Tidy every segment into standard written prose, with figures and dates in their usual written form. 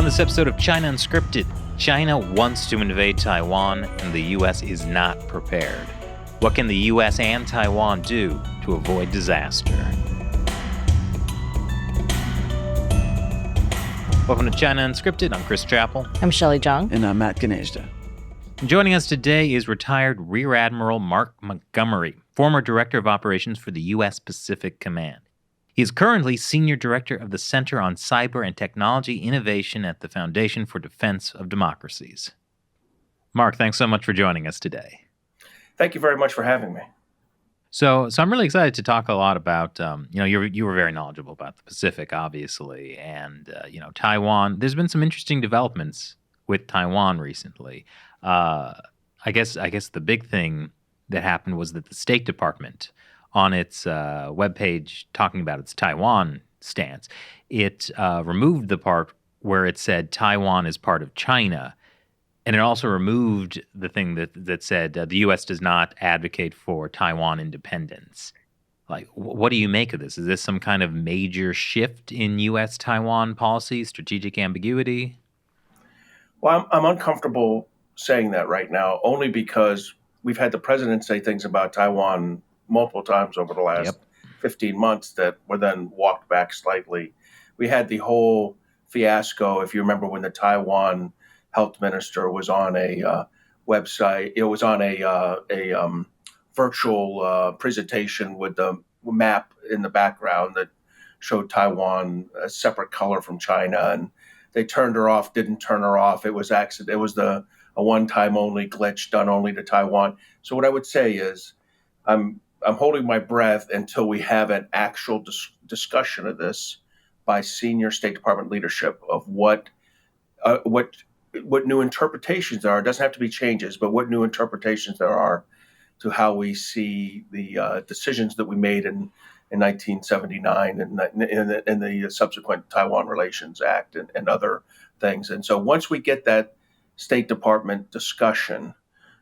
On this episode of China Unscripted, China wants to invade Taiwan and the U.S. is not prepared. What can the U.S. and Taiwan do to avoid disaster? Welcome to China Unscripted. I'm Chris Chappell. I'm Shelley Zhang. And I'm Matt Ganejda. Joining us today is retired Rear Admiral Mark Montgomery, former Director of Operations for the U.S. Pacific Command. He is currently Senior Director of the Center on Cyber and Technology Innovation at the Foundation for Defense of Democracies. Mark, thanks so much for joining us today. Thank you very much for having me. So I'm really excited to talk a lot about, you were very knowledgeable about the Pacific, obviously, and, Taiwan. There's been some interesting developments with Taiwan recently. I guess the big thing that happened was that the State Department, on its webpage talking about its Taiwan stance, it removed the part where it said Taiwan is part of China. And it also removed the thing that said the U.S. does not advocate for Taiwan independence. Like, what do you make of this? Is this some kind of major shift in U.S.-Taiwan policy, strategic ambiguity? Well, I'm uncomfortable saying that right now, only because we've had the president say things about Taiwan multiple times over the last 15 months that were then walked back slightly. We had the whole fiasco, if you remember, when the Taiwan health minister was on a website. It was on a virtual presentation with the map in the background that showed Taiwan a separate color from China, and they turned her off, didn't turn her off. It was accident. It was a one-time only glitch done only to Taiwan. So what I would say is, I'm holding my breath until we have an actual discussion of this by senior State Department leadership of what new interpretations there are. It doesn't have to be changes, but what new interpretations there are to how we see the decisions that we made in 1979 and the subsequent Taiwan Relations Act and other things. And so once we get that State Department discussion,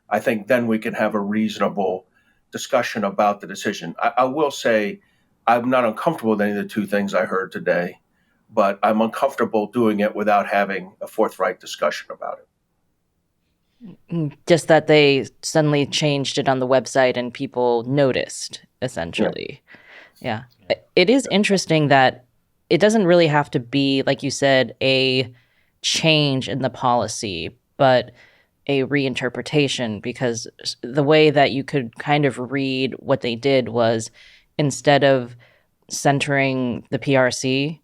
I think then we can have a reasonable discussion about the decision. I will say I'm not uncomfortable with any of the two things I heard today, but I'm uncomfortable doing it without having a forthright discussion about it. Just that they suddenly changed it on the website and people noticed, essentially. Yeah. It is interesting that it doesn't really have to be, like you said, a change in the policy, but a reinterpretation, because the way that you could kind of read what they did was, instead of centering the PRC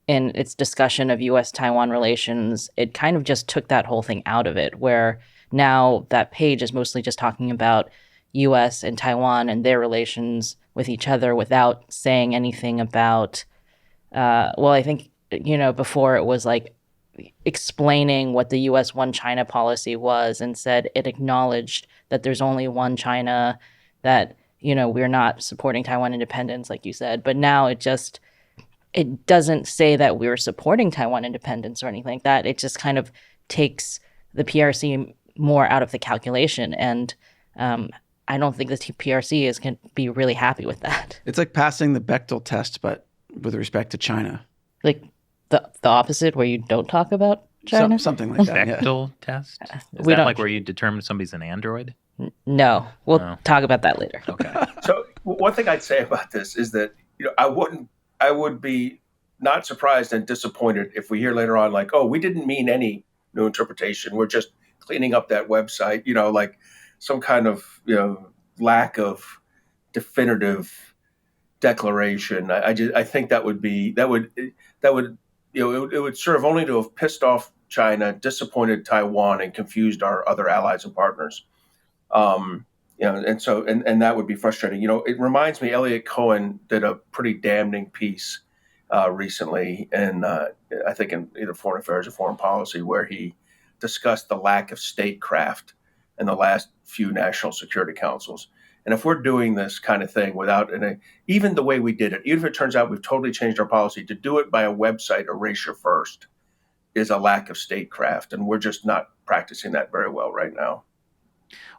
in its discussion of U.S.-Taiwan relations, it kind of just took that whole thing out of it, where now that page is mostly just talking about U.S. and Taiwan and their relations with each other without saying anything about, I think, before it was like explaining what the U.S. one China policy was, and said it acknowledged that there's only one China, that, we're not supporting Taiwan independence, like you said. But now it doesn't say that we're supporting Taiwan independence or anything like that. It just kind of takes the PRC more out of the calculation. And I don't think the PRC can be really happy with that. It's like passing the Bechdel test, but with respect to China. Like the opposite, where you don't talk about China? Something like that. Bechdel test? Is that like where you determine somebody's an android? No. We'll talk about that later. Okay. So one thing I'd say about this is that I would be not surprised and disappointed if we hear later on, like, oh, we didn't mean any new interpretation. We're just cleaning up that website, like some kind of, lack of definitive declaration. I think that would serve only to have pissed off China, disappointed Taiwan, and confused our other allies and partners. And that would be frustrating. It reminds me, Elliot Cohen did a pretty damning piece recently, and I think in either Foreign Affairs or Foreign Policy, where he discussed the lack of statecraft in the last few national security councils. And if we're doing this kind of thing without even the way we did it, even if it turns out we've totally changed our policy, to do it by a website, erasure first, is a lack of statecraft, and we're just not practicing that very well right now.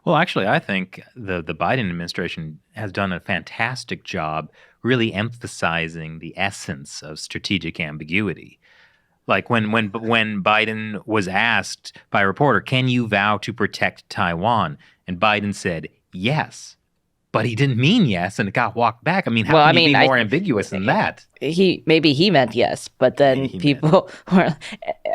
Well, actually, I think the Biden administration has done a fantastic job really emphasizing the essence of strategic ambiguity. Like when Biden was asked by a reporter, "Can you vow to protect Taiwan?" and Biden said yes, but he didn't mean yes, and it got walked back. I mean, how Well, can I you be mean, more ambiguous than that? he meant yes, but then He meant. people were.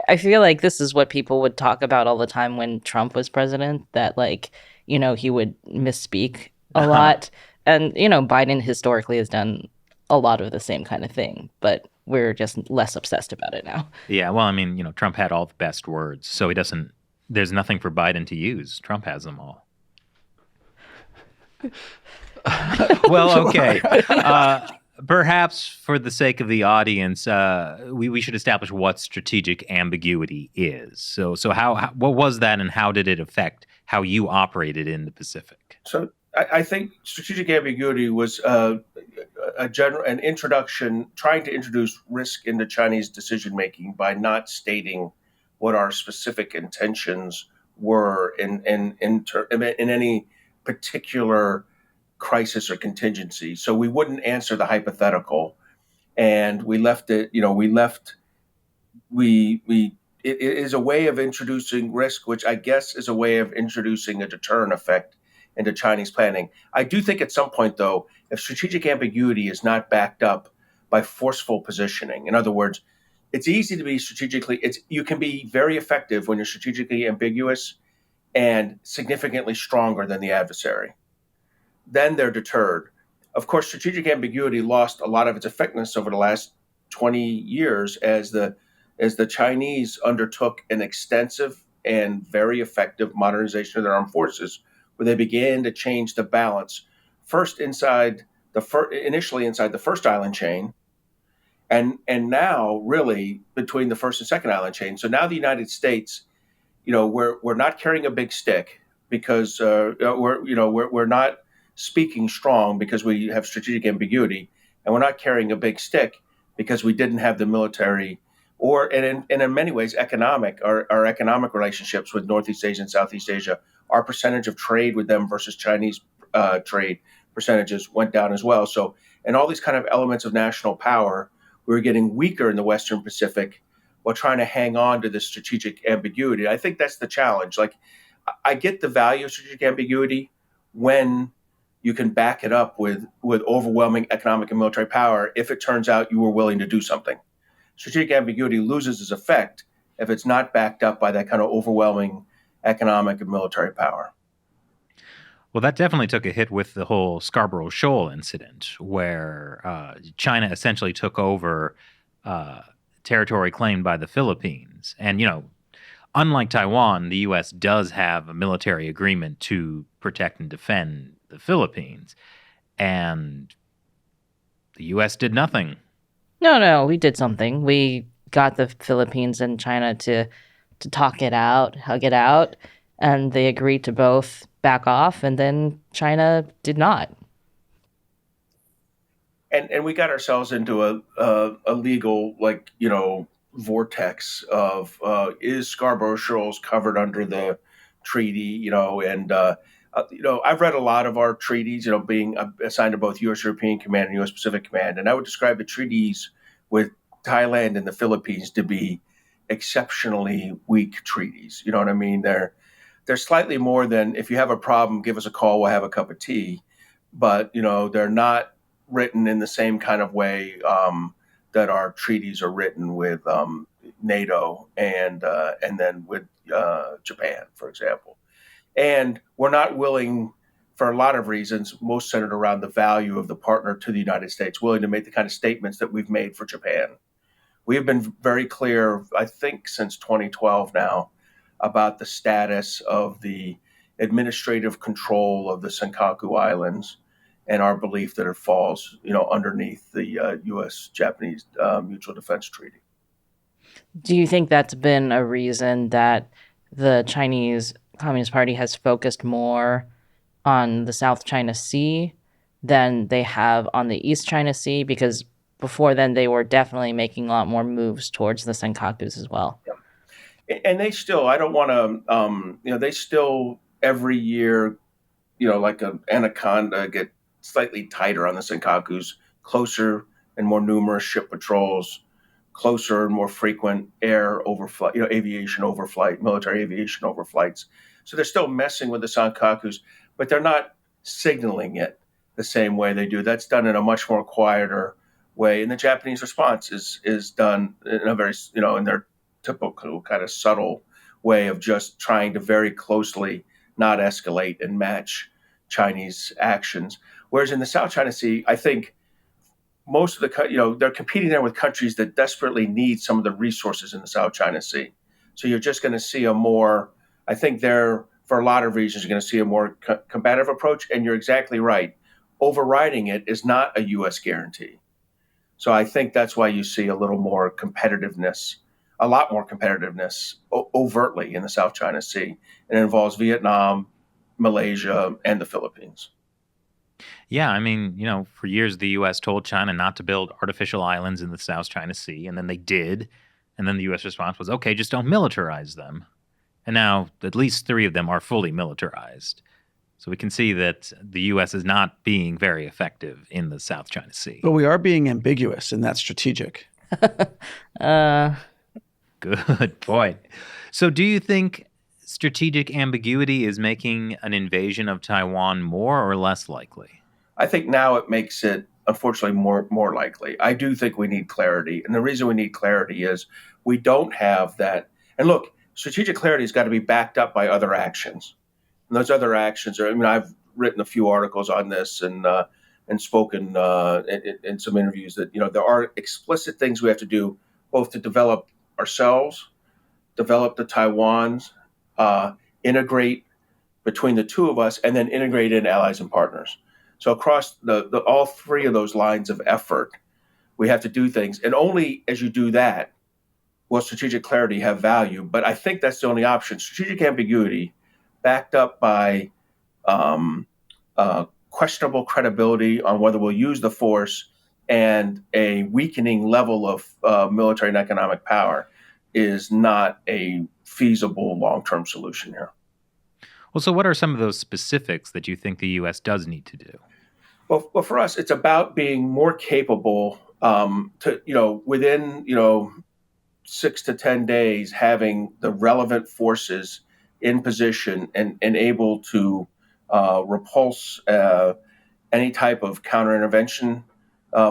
I feel like this is what people would talk about all the time when Trump was president. That like he would misspeak a lot, and Biden historically has done a lot of the same kind of thing, but we're just less obsessed about it now. Yeah, well, I mean, Trump had all the best words, so he doesn't. There's nothing for Biden to use. Trump has them all. Well, okay. Perhaps for the sake of the audience, we should establish what strategic ambiguity is. So how what was that, and how did it affect how you operated in the Pacific? So I think strategic ambiguity was an introduction, trying to introduce risk into Chinese decision making by not stating what our specific intentions were in any particular crisis or contingency. So we wouldn't answer the hypothetical, and we left it. We it is a way of introducing risk, which I guess is a way of introducing a deterrent effect into Chinese planning. I do think at some point, though, if strategic ambiguity is not backed up by forceful positioning, in other words, it's easy to be strategically. You can be very effective when you're strategically ambiguous and significantly stronger than the adversary. Then they're deterred. Of course, strategic ambiguity lost a lot of its effectiveness over the last 20 years as the Chinese undertook an extensive and very effective modernization of their armed forces, where they began to change the balance first initially inside the first island chain, and now really between the first and second island chain. So now the United States, we're not carrying a big stick because we're not speaking strong because we have strategic ambiguity, and we're not carrying a big stick because we didn't have the military and in many ways our economic relationships with Northeast Asia and Southeast Asia, our percentage of trade with them versus Chinese trade percentages went down as well. So, and all these kind of elements of national power, we were getting weaker in the Western Pacific while trying to hang on to this strategic ambiguity. I think that's the challenge. Like, I get the value of strategic ambiguity when you can back it up with overwhelming economic and military power if it turns out you were willing to do something. Strategic ambiguity loses its effect if it's not backed up by that kind of overwhelming economic and military power. Well, that definitely took a hit with the whole Scarborough Shoal incident, where China essentially took over territory claimed by the Philippines. And, unlike Taiwan, the U.S. does have a military agreement to protect and defend the Philippines. And the U.S. did nothing. No, we did something. We got the Philippines and China to talk it out, hug it out, and they agreed to both back off, and then China did not. And we got ourselves into a legal vortex of is Scarborough Shoals covered under the treaty, and I've read a lot of our treaties, being assigned to both U.S. European Command and U.S. Pacific Command, and I would describe the treaties with Thailand and the Philippines to be exceptionally weak treaties. You know what I mean? They're slightly more than, if you have a problem, give us a call, we'll have a cup of tea. But they're not written in the same kind of way that our treaties are written with NATO and then with Japan, for example. And we're not willing, for a lot of reasons, most centered around the value of the partner to the United States, willing to make the kind of statements that we've made for Japan. We have been very clear, I think, since 2012 now, about the status of the administrative control of the Senkaku Islands and our belief that it falls, underneath the U.S.-Japanese Mutual Defense Treaty. Do you think that's been a reason that the Chinese Communist Party has focused more on the South China Sea than they have on the East China Sea? Because before then, they were definitely making a lot more moves towards the Senkakus as well. Yeah. And they still, I don't want to, they still every year, like an anaconda, get slightly tighter on the Senkakus, closer and more numerous ship patrols closer and more frequent air overflight, aviation overflight, military aviation overflights. So they're still messing with the Sankakus, but they're not signaling it the same way they do. That's done in a much more quieter way. And the Japanese response is done in a very, in their typical kind of subtle way of just trying to very closely not escalate and match Chinese actions. Whereas in the South China Sea, I think most of they're competing there with countries that desperately need some of the resources in the South China Sea. So you're just going to see I think for a lot of reasons, you're going to see a more combative approach. And you're exactly right. Overriding it is not a U.S. guarantee. So I think that's why you see a lot more competitiveness overtly in the South China Sea. And it involves Vietnam, Malaysia, and the Philippines. Yeah, I mean, for years the U.S. told China not to build artificial islands in the South China Sea, and then they did. And then the U.S. response was, okay, just don't militarize them. And now at least 3 of them are fully militarized. So we can see that the U.S. is not being very effective in the South China Sea. But we are being ambiguous, and that's strategic. Good point. So do you think strategic ambiguity is making an invasion of Taiwan more or less likely? I think now it makes it, unfortunately, more likely. I do think we need clarity. And the reason we need clarity is we don't have that. And look, strategic clarity has got to be backed up by other actions. And those other actions I've written a few articles on this and spoken in some interviews that, there are explicit things we have to do both to develop ourselves, develop the Taiwans, integrate between the 2 of us, and then integrate in allies and partners. So across all 3 of those lines of effort, we have to do things. And only as you do that will strategic clarity have value. But I think that's the only option. Strategic ambiguity backed up by questionable credibility on whether we'll use the force and a weakening level of military and economic power is not a feasible long-term solution here. Well, so what are some of those specifics that you think the U.S. does need to do? Well, for us, it's about being more capable within 6 to 10 days, having the relevant forces in position and able to repulse any type of counter-intervention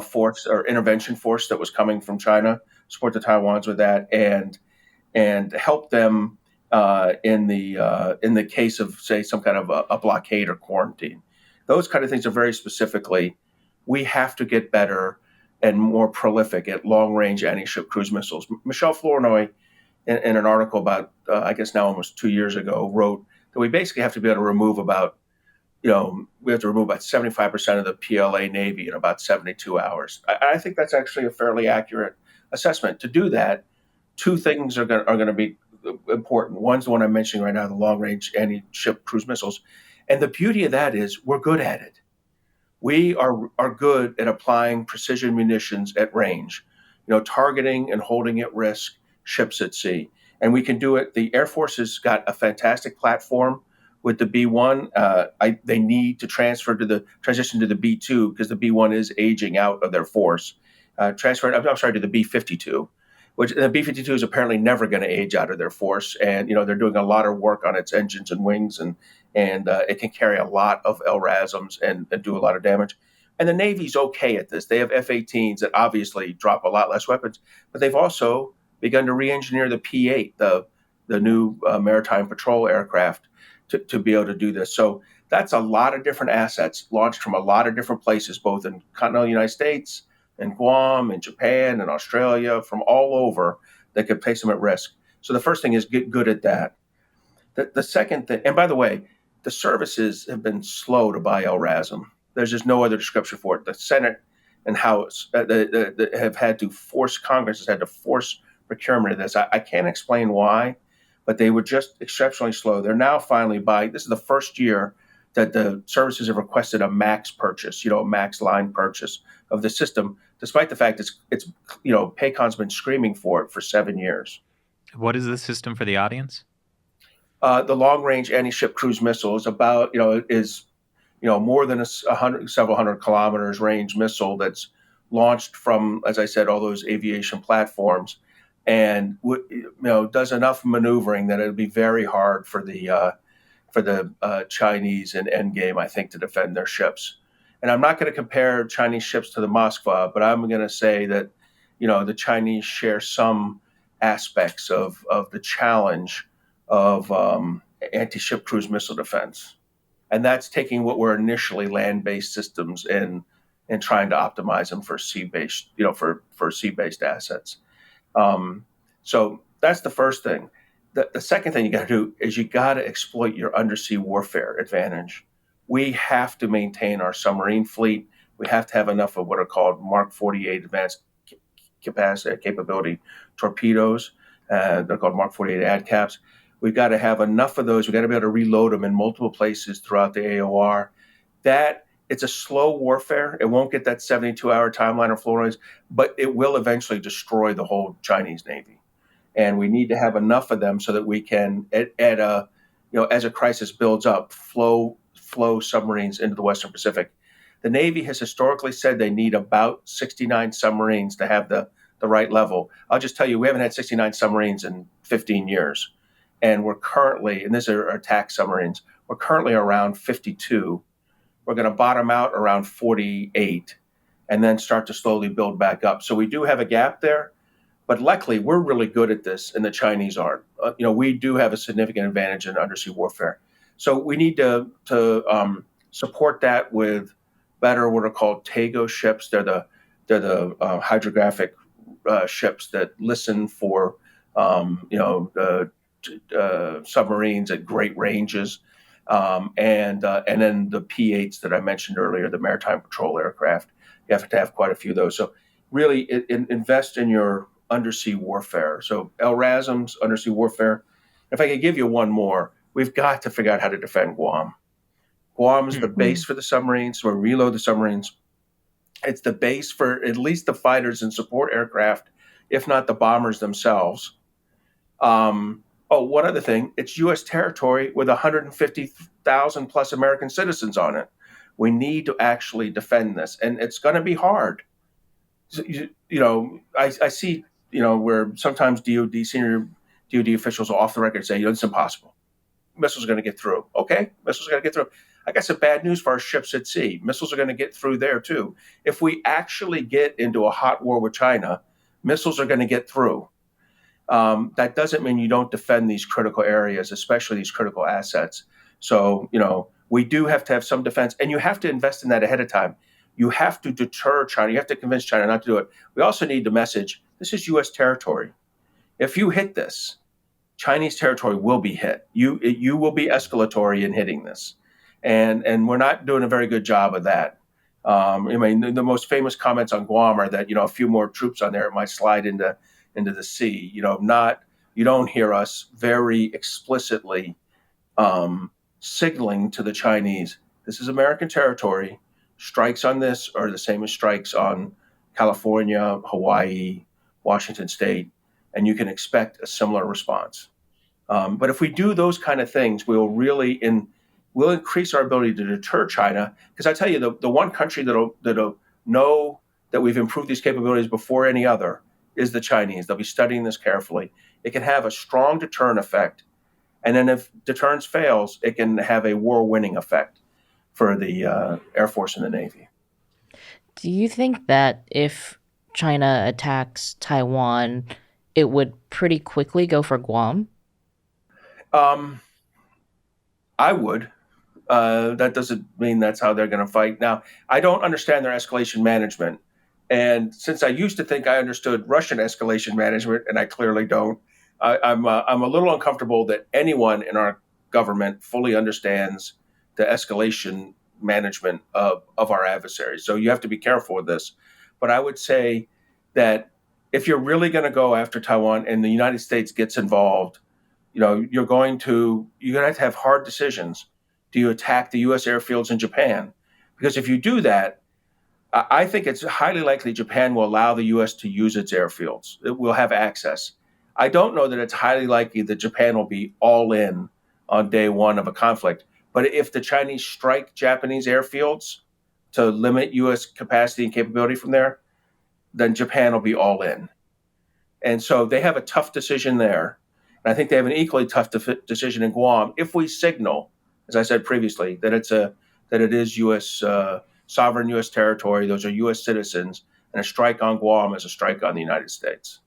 force or intervention force that was coming from China, support the Taiwans with that, and help them in the case of, say, some kind of a blockade or quarantine. Those kind of things are very specifically, we have to get better and more prolific at long-range anti-ship cruise missiles. Michelle Flournoy, in an article about, I guess now almost 2 years ago, wrote that we basically have to be able to remove about 75% of the PLA Navy in about 72 hours. I think that's actually a fairly accurate assessment. To do that, 2 things are going to be important. One's the one I'm mentioning right now, the long-range anti-ship cruise missiles. And the beauty of that is we're good at it. We are good at applying precision munitions at range, targeting and holding at risk ships at sea. And we can do it. The Air Force has got a fantastic platform with the B-1. They need to transition to the B-2 because the B-1 is aging out of their force. To the B-52, which the B-52 is apparently never going to age out of their force. And, they're doing a lot of work on its engines and wings, and it can carry a lot of LRASMs and do a lot of damage. And the Navy's okay at this. They have F-18s that obviously drop a lot less weapons, but they've also begun to re-engineer the P-8, the new maritime patrol aircraft, to be able to do this. So that's a lot of different assets launched from a lot of different places, both in continental United States and Guam and Japan and Australia, from all over, that could place them at risk. So the first thing is get good at that. The second thing, and by the way, the services have been slow to buy LRASM. There's just no other description for it. The Senate and House have had to force, Congress has had to force procurement of this. I can't explain why, but they were just exceptionally slow. They're now finally buying. This is the first year that the services have requested a max purchase, a max line purchase of the system, despite the fact it's PACON's been screaming for it for 7 years. What is the system for the audience? The long-range anti-ship cruise missile is about, more than a several hundred kilometers range missile that's launched from, as I said, all those aviation platforms, and does enough maneuvering that it'll be very hard for the Chinese in endgame, I think, to defend their ships. And I'm not going to compare Chinese ships to the Moskva, but I'm going to say that, the Chinese share some aspects of the challenge of anti-ship cruise missile defense. And that's taking what were initially land-based systems and trying to optimize them for sea-based, for sea-based assets. So that's the first thing. The second thing you got to do is you got to exploit your undersea warfare advantage. We have to maintain our submarine fleet. We have to have enough of what are called Mark 48 advanced capability torpedoes. They're called Mark 48 ADCAPs. We've got to have enough of those. We've got to be able to reload them in multiple places throughout the AOR. It's a slow warfare. It won't get that 72-hour timeline or Floridas, but it will eventually destroy the whole Chinese Navy. And we need to have enough of them so that we can, as a crisis builds up, flow submarines into the Western Pacific. The Navy has historically said they need about 69 submarines to have the right level. I'll just tell you, we haven't had 69 submarines in 15 years. And we're currently, and these are attack submarines, we're currently around 52. We're going to bottom out around 48 and then start to slowly build back up. So we do have a gap there. But luckily, we're really good at this, and the Chinese aren't. We do have a significant advantage in undersea warfare. So we need to support that with better what are called TAGO ships. They're the hydrographic ships that listen for submarines at great ranges, and then the P-8s that I mentioned earlier, the maritime patrol aircraft. You have to have quite a few of those. So really, invest in your undersea warfare. So LRASM's undersea warfare. If I could give you one more, we've got to figure out how to defend Guam. Guam is the base for the submarines, so we reload the submarines. It's the base for at least the fighters and support aircraft, if not the bombers themselves. One other thing, it's U.S. territory with 150,000 plus American citizens on it. We need to actually defend this, and it's going to be hard. I see, where sometimes senior DOD officials are off the record say, it's impossible. Missiles are going to get through. Okay, missiles are going to get through. I got some bad news for our ships at sea. Missiles are going to get through there too. If we actually get into a hot war with China, missiles are going to get through. That doesn't mean you don't defend these critical areas, especially these critical assets. So, we do have to have some defense, and you have to invest in that ahead of time. You have to deter China. You have to convince China not to do it. We also need the message, this is U.S. territory. If you hit this, Chinese territory will be hit. You will be escalatory in hitting this. And we're not doing a very good job of that. The most famous comments on Guam are that, a few more troops on there, it might slide into the sea. You don't hear us very explicitly signaling to the Chinese, this is American territory. Strikes on this are the same as strikes on California, Hawaii, Washington State, and you can expect a similar response. But if we do those kind of things, we'll increase our ability to deter China. Because I tell you, the one country that'll know that we've improved these capabilities before any other is the Chinese. They'll be studying this carefully. It can have a strong deterrent effect. And then if deterrence fails, it can have a war-winning effect for the Air Force and the Navy. Do you think that if China attacks Taiwan, it would pretty quickly go for Guam? I would. That doesn't mean that's how they're going to fight. Now, I don't understand their escalation management. And since I used to think I understood Russian escalation management, and I clearly don't, I'm a little uncomfortable that anyone in our government fully understands the escalation management of our adversaries. So you have to be careful with this. But I would say that if you're really going to go after Taiwan and the United States gets involved, you're going to have to have hard decisions. Do you attack the U.S. airfields in Japan? Because if you do that, I think it's highly likely Japan will allow the U.S. to use its airfields. It will have access. I don't know that it's highly likely that Japan will be all in on day one of a conflict. But if the Chinese strike Japanese airfields to limit U.S. capacity and capability from there, then Japan will be all in. And so they have a tough decision there. And I think they have an equally tough decision in Guam. If we signal, as I said previously, that it is U.S. Sovereign U.S. territory, those are U.S. citizens, and a strike on Guam is a strike on the United States,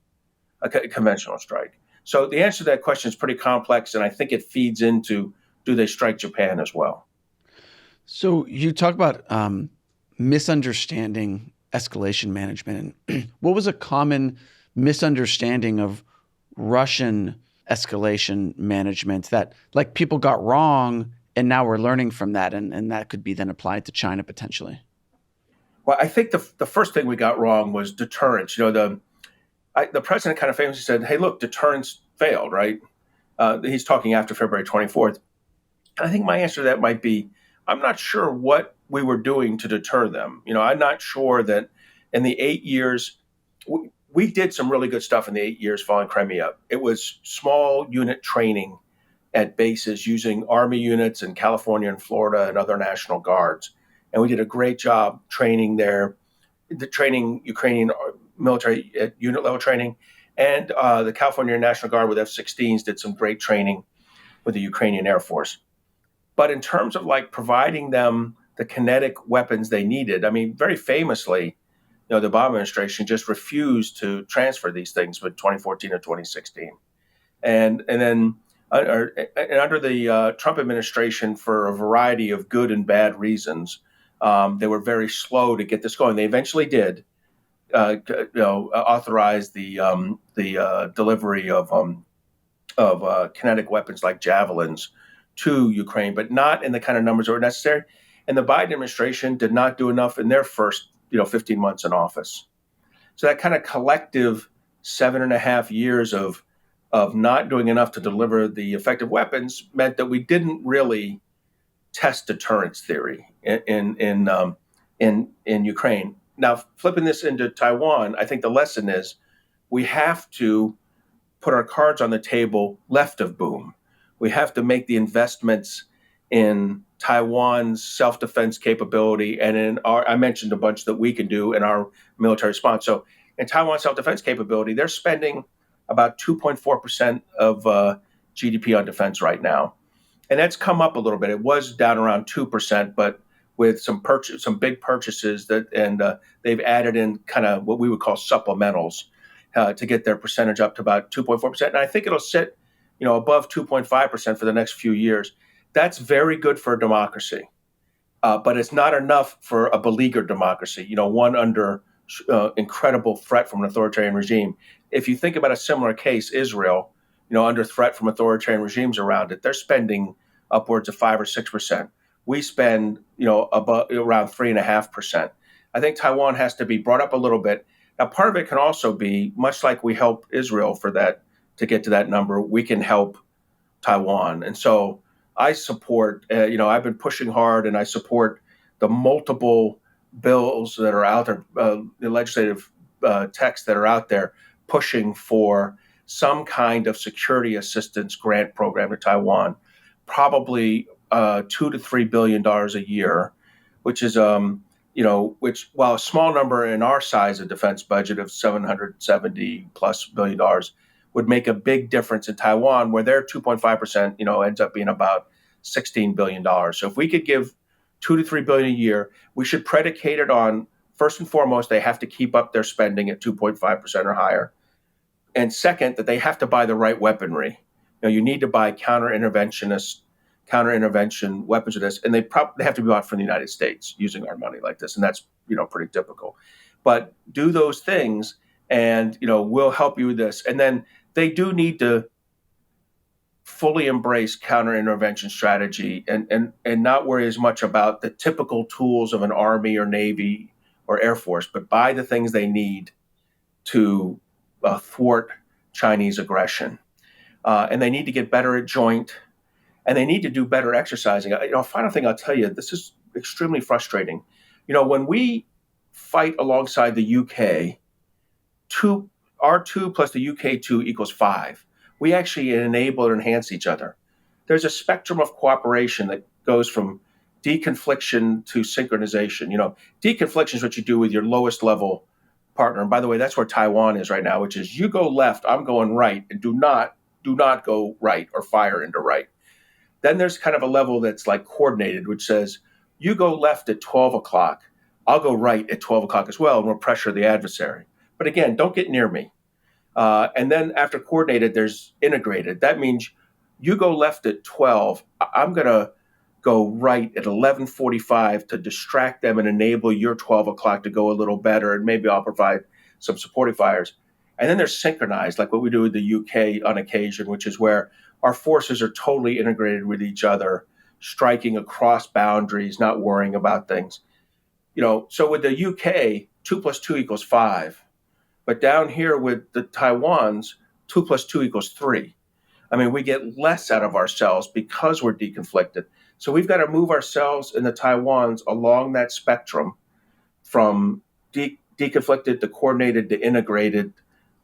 a conventional strike. So the answer to that question is pretty complex, and I think it feeds into, do they strike Japan as well? So you talk about misunderstanding escalation management. And what was a common misunderstanding of Russian escalation management that like people got wrong and now we're learning from that and that could be then applied to China potentially? Well, I think the first thing we got wrong was deterrence. The president kind of famously said, hey, look, deterrence failed, right? He's talking after February 24th. I think my answer to that might be, I'm not sure what we were doing to deter them. I'm not sure that in the 8 years, we did some really good stuff in the 8 years following Crimea. It was small unit training at bases using Army units in California and Florida and other National Guards. And we did a great job training there, training Ukrainian military at unit level training. And the California National Guard with F-16s did some great training with the Ukrainian Air Force. But in terms of like providing them the kinetic weapons they needed, I mean, very famously, the Obama administration just refused to transfer these things with 2014 or 2016. And then under the Trump administration, for a variety of good and bad reasons, they were very slow to get this going. They eventually did authorize the delivery of kinetic weapons like javelins to Ukraine, but not in the kind of numbers that were necessary. And the Biden administration did not do enough in their first 15 months in office. So that kind of collective 7.5 years of not doing enough to deliver the effective weapons meant that we didn't really test deterrence theory in Ukraine. Now, flipping this into Taiwan, I think the lesson is we have to put our cards on the table left of boom. We have to make the investments in Taiwan's self-defense capability and in I mentioned a bunch that we can do in our military response. So in Taiwan's self-defense capability, they're spending about 2.4% of GDP on defense right now. And that's come up a little bit. It was down around 2%, but with some big purchases they've added in kind of what we would call supplementals to get their percentage up to about 2.4%. And I think it'll sit above 2.5% for the next few years. That's very good for a democracy, but it's not enough for a beleaguered democracy, one under incredible threat from an authoritarian regime. If you think about a similar case, Israel, under threat from authoritarian regimes around it, they're spending upwards of 5 or 6%. We spend, above around 3.5%. I think Taiwan has to be brought up a little bit. Now, part of it can also be, much like we help Israel for that, to get to that number, we can help Taiwan. And so I support, I've been pushing hard and I support the multiple bills that are out there, the legislative texts that are out there pushing for some kind of security assistance grant program to Taiwan, probably $2 to $3 billion a year, which is, which, while a small number in our size of defense budget of $770 plus billion, would make a big difference in Taiwan, where their 2.5%, ends up being about $16 billion. So if we could give $2 to $3 billion a year, we should predicate it on, first and foremost, they have to keep up their spending at 2.5% or higher. And second, that they have to buy the right weaponry. You need to buy counter-intervention weapons of this, and they have to be bought from the United States using our money like this, and that's pretty typical. But do those things, and we'll help you with this. And then they do need to fully embrace counter-intervention strategy and not worry as much about the typical tools of an Army or Navy or Air Force, but buy the things they need to thwart Chinese aggression. And they need to get better at joint, and they need to do better exercising. Final thing I'll tell you, this is extremely frustrating. When we fight alongside the UK, our 2 plus the UK 2 equals 5. We actually enable and enhance each other. There's a spectrum of cooperation that goes from deconfliction to synchronization. Deconfliction is what you do with your lowest level partner. And by the way, that's where Taiwan is right now, which is you go left, I'm going right, and do not go right or fire into right. Then there's kind of a level that's like coordinated, which says you go left at 12 o'clock, I'll go right at 12 o'clock as well, and we'll pressure the adversary. But again, don't get near me. And then after coordinated, there's integrated. That means you go left at 12, I'm going to go right at 11:45 to distract them and enable your 12 o'clock to go a little better, and maybe I'll provide some supportive fires. And then there's synchronized, like what we do with the UK on occasion, which is where our forces are totally integrated with each other, striking across boundaries, not worrying about things. So with the UK, 2 + 2 = 5. But down here with the Taiwans, 2 + 2 = 3. I mean, we get less out of ourselves because we're deconflicted. So we've got to move ourselves and the Taiwans along that spectrum from deconflicted to coordinated to integrated.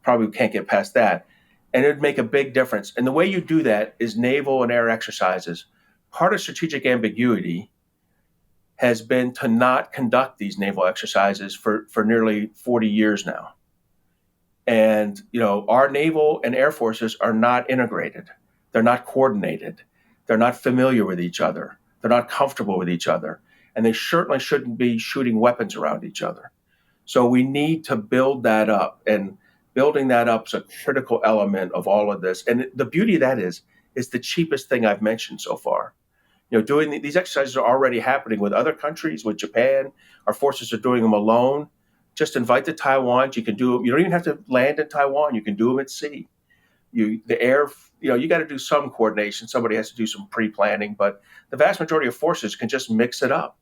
Probably can't get past that. And it'd make a big difference. And the way you do that is naval and air exercises. Part of strategic ambiguity has been to not conduct these naval exercises for nearly 40 years now. And, our naval and air forces are not integrated. They're not coordinated. They're not familiar with each other. They're not comfortable with each other. And they certainly shouldn't be shooting weapons around each other. So we need to build that up. And building that up is a critical element of all of this. And the beauty of that is the cheapest thing I've mentioned so far. Doing these exercises are already happening with other countries, with Japan. Our forces are doing them alone. Just invite the Taiwans. You can do them. You don't even have to land in Taiwan. You can do them at sea. You got to do some coordination. Somebody has to do some pre-planning, but the vast majority of forces can just mix it up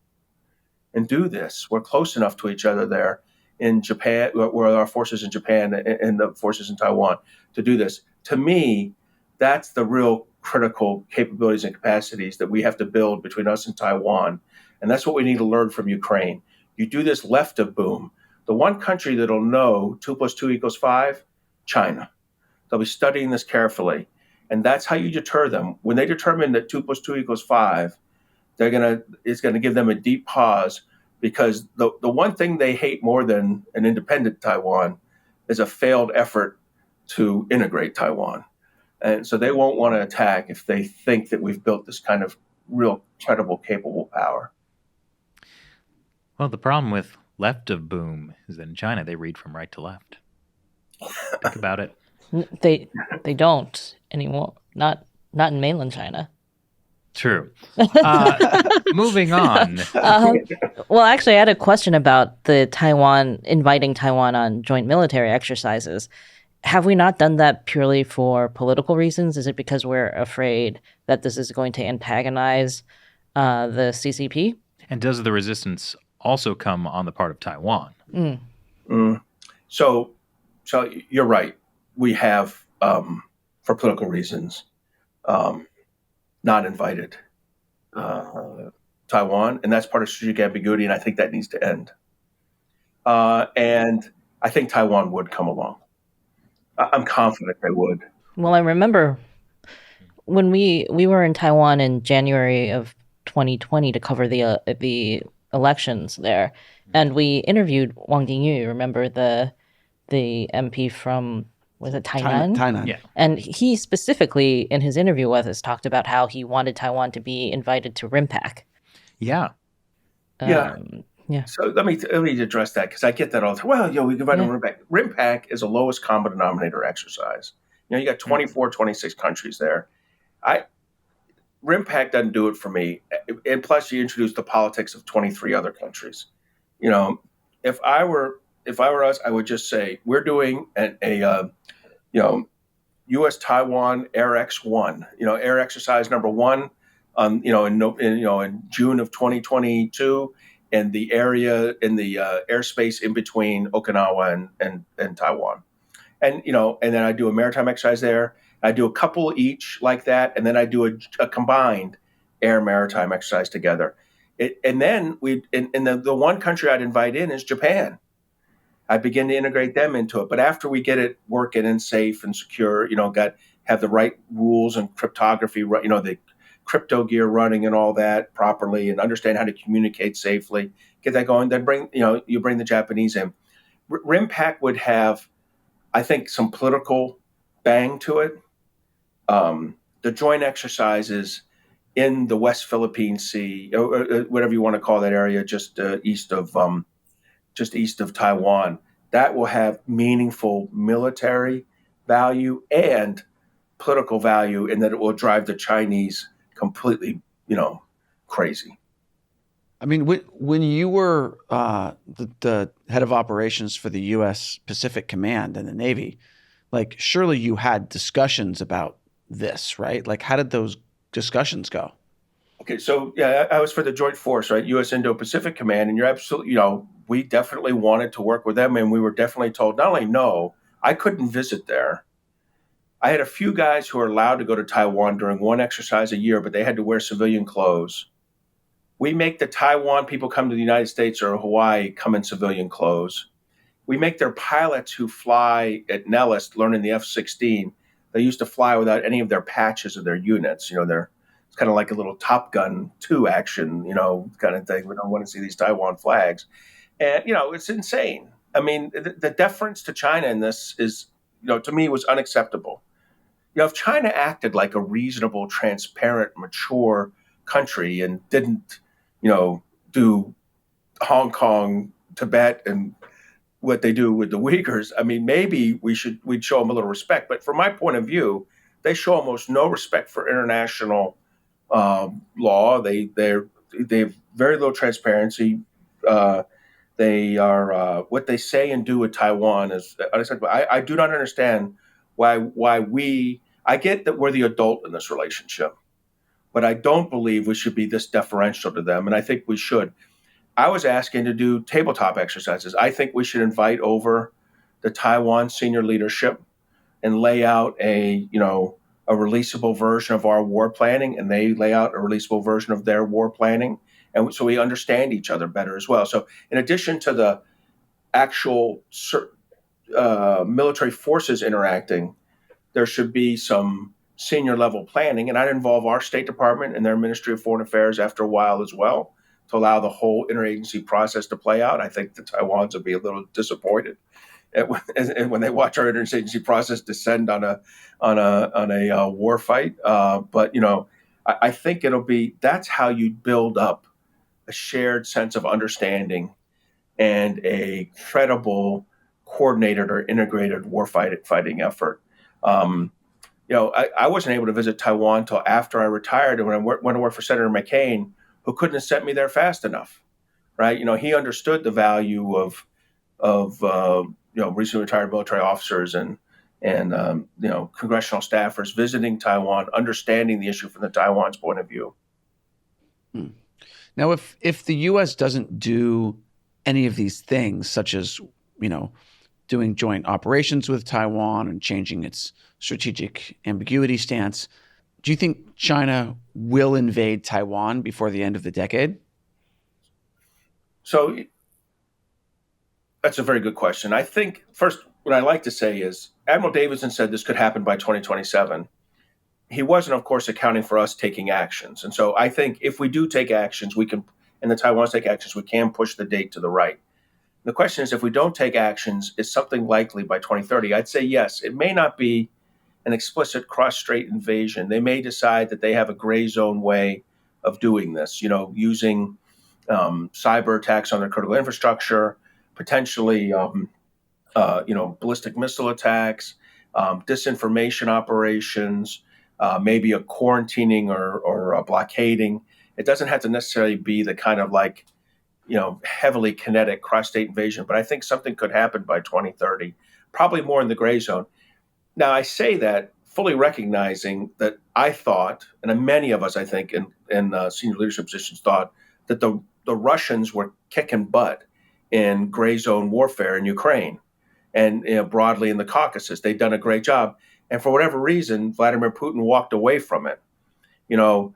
and do this. We're close enough to each other there in Japan, where our forces in Japan and the forces in Taiwan to do this. To me, that's the real critical capabilities and capacities that we have to build between us and Taiwan. And that's what we need to learn from Ukraine. You do this left of boom. The one country that'll know 2 + 2 = 5, China. They'll be studying this carefully. And that's how you deter them. When they determine that 2 + 2 = 5, it's going to give them a deep pause, because the one thing they hate more than an independent Taiwan is a failed effort to integrate Taiwan. And so they won't want to attack if they think that we've built this kind of real credible, capable power. Well, the problem with left of boom is that in China they read from right to left. Think about it. They don't anymore. Not in mainland China. True. Moving on. Well, actually, I had a question about the inviting Taiwan on joint military exercises. Have we not done that purely for political reasons? Is it because we're afraid that this is going to antagonize the CCP? And does the resistance also come on the part of Taiwan? So you're right. We have, for political reasons, not invited Taiwan, and that's part of strategic ambiguity, and I think that needs to end. And I think Taiwan would come along. I'm confident they would. Well, I remember when we were in Taiwan in January of 2020 to cover the elections there, and we interviewed Wang Dingyu. Remember the MP from, was it Tainan? Tainan. Yeah. And he specifically, in his interview with us, talked about how he wanted Taiwan to be invited to RIMPAC. Yeah. Yeah. Yeah. So let me address that, because I get that all the time. Well, we can invite them to RIMPAC. RIMPAC is a lowest common denominator exercise. You got 24, 26 countries there. RIMPAC doesn't do it for me. And plus, you introduce the politics of 23 other countries. If I were us, I would just say we're doing a US-Taiwan Air X1, air exercise number 1, in June of 2022, and the area in the airspace in between Okinawa and Taiwan, and then I do a maritime exercise there. I do a couple each like that, and then I do a combined air maritime exercise together. And then the one country I'd invite in is Japan. I begin to integrate them into it. But after we get it working and safe and secure, have the right rules and cryptography, the crypto gear running and all that properly, and understand how to communicate safely, get that going, then you bring the Japanese in. RIMPAC would have, I think, some political bang to it. The joint exercises in the West Philippine Sea, or whatever you want to call that area, just east of Taiwan, that will have meaningful military value and political value, in that it will drive the Chinese completely, crazy. I mean, when you were the head of operations for the U.S. Pacific Command and the Navy, like surely you had discussions about this, right? Like, how did those discussions go? Okay, so yeah, I was for the Joint Force, right? U.S. Indo-Pacific Command, and you're absolutely, we definitely wanted to work with them, and we were definitely told not only no, I couldn't visit there. I had a few guys who were allowed to go to Taiwan during one exercise a year, but they had to wear civilian clothes. We make the Taiwan people come to the United States or Hawaii come in civilian clothes. We make their pilots who fly at Nellis learning the F-16. They used to fly without any of their patches of their units. It's kind of like a little Top Gun 2 action, kind of thing. We don't want to see these Taiwan flags. And, it's insane. I mean, the deference to China in this is, to me, was unacceptable. If China acted like a reasonable, transparent, mature country and didn't, do Hong Kong, Tibet, and what they do with the Uyghurs, I mean, maybe we'd show them a little respect. But from my point of view, they show almost no respect for international law. They have very little transparency. They are what they say and do with Taiwan is unacceptable. I do not understand why we. I get that we're the adult in this relationship, but I don't believe we should be this deferential to them, and I think we should. I was asking to do tabletop exercises. I think we should invite over the Taiwan senior leadership and lay out a releasable version of our war planning, and they lay out a releasable version of their war planning, and so we understand each other better as well. So, in addition to the actual military forces interacting, there should be some senior level planning, and I'd involve our State Department and their Ministry of Foreign Affairs after a while as well, to allow the whole interagency process to play out. I think the Taiwans would be a little disappointed when they watch our interagency process descend on a war fight. But I think that's how you build up a shared sense of understanding and a credible, coordinated or integrated war fighting effort. I wasn't able to visit Taiwan until after I retired, and when I went to work for Senator McCain, who couldn't have sent me there fast enough, right? He understood the value of recently retired military officers and congressional staffers visiting Taiwan, understanding the issue from the Taiwan's point of view. Now, if the U.S. doesn't do any of these things, such as doing joint operations with Taiwan and changing its strategic ambiguity stance, do you think China will invade Taiwan before the end of the decade? So that's a very good question. I think first, what I like to say is Admiral Davidson said this could happen by 2027. He wasn't, of course, accounting for us taking actions. And so I think if we do take actions, we can, and the Taiwanese take actions, we can push the date to the right. The question is, if we don't take actions, is something likely by 2030? I'd say yes. It may not be an explicit cross-strait invasion. They may decide that they have a gray zone way of doing this, using cyber attacks on their critical infrastructure, potentially, ballistic missile attacks, disinformation operations, maybe a quarantining or a blockading. It doesn't have to necessarily be the kind of heavily kinetic cross-state invasion, but I think something could happen by 2030, probably more in the gray zone. Now, I say that fully recognizing that I thought, and many of us, I think, in senior leadership positions thought that the Russians were kicking butt in gray zone warfare in Ukraine and broadly in the Caucasus. They'd done a great job. And for whatever reason, Vladimir Putin walked away from it. The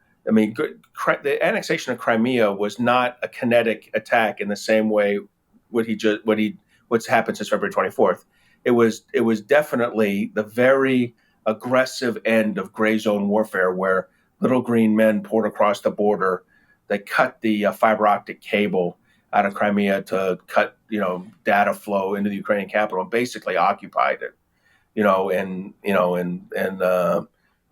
annexation of Crimea was not a kinetic attack in the same way what's happened since February 24th. It was definitely the very aggressive end of gray zone warfare, where little green men poured across the border. They cut the fiber optic cable out of Crimea to cut data flow into the Ukrainian capital and basically occupied it, and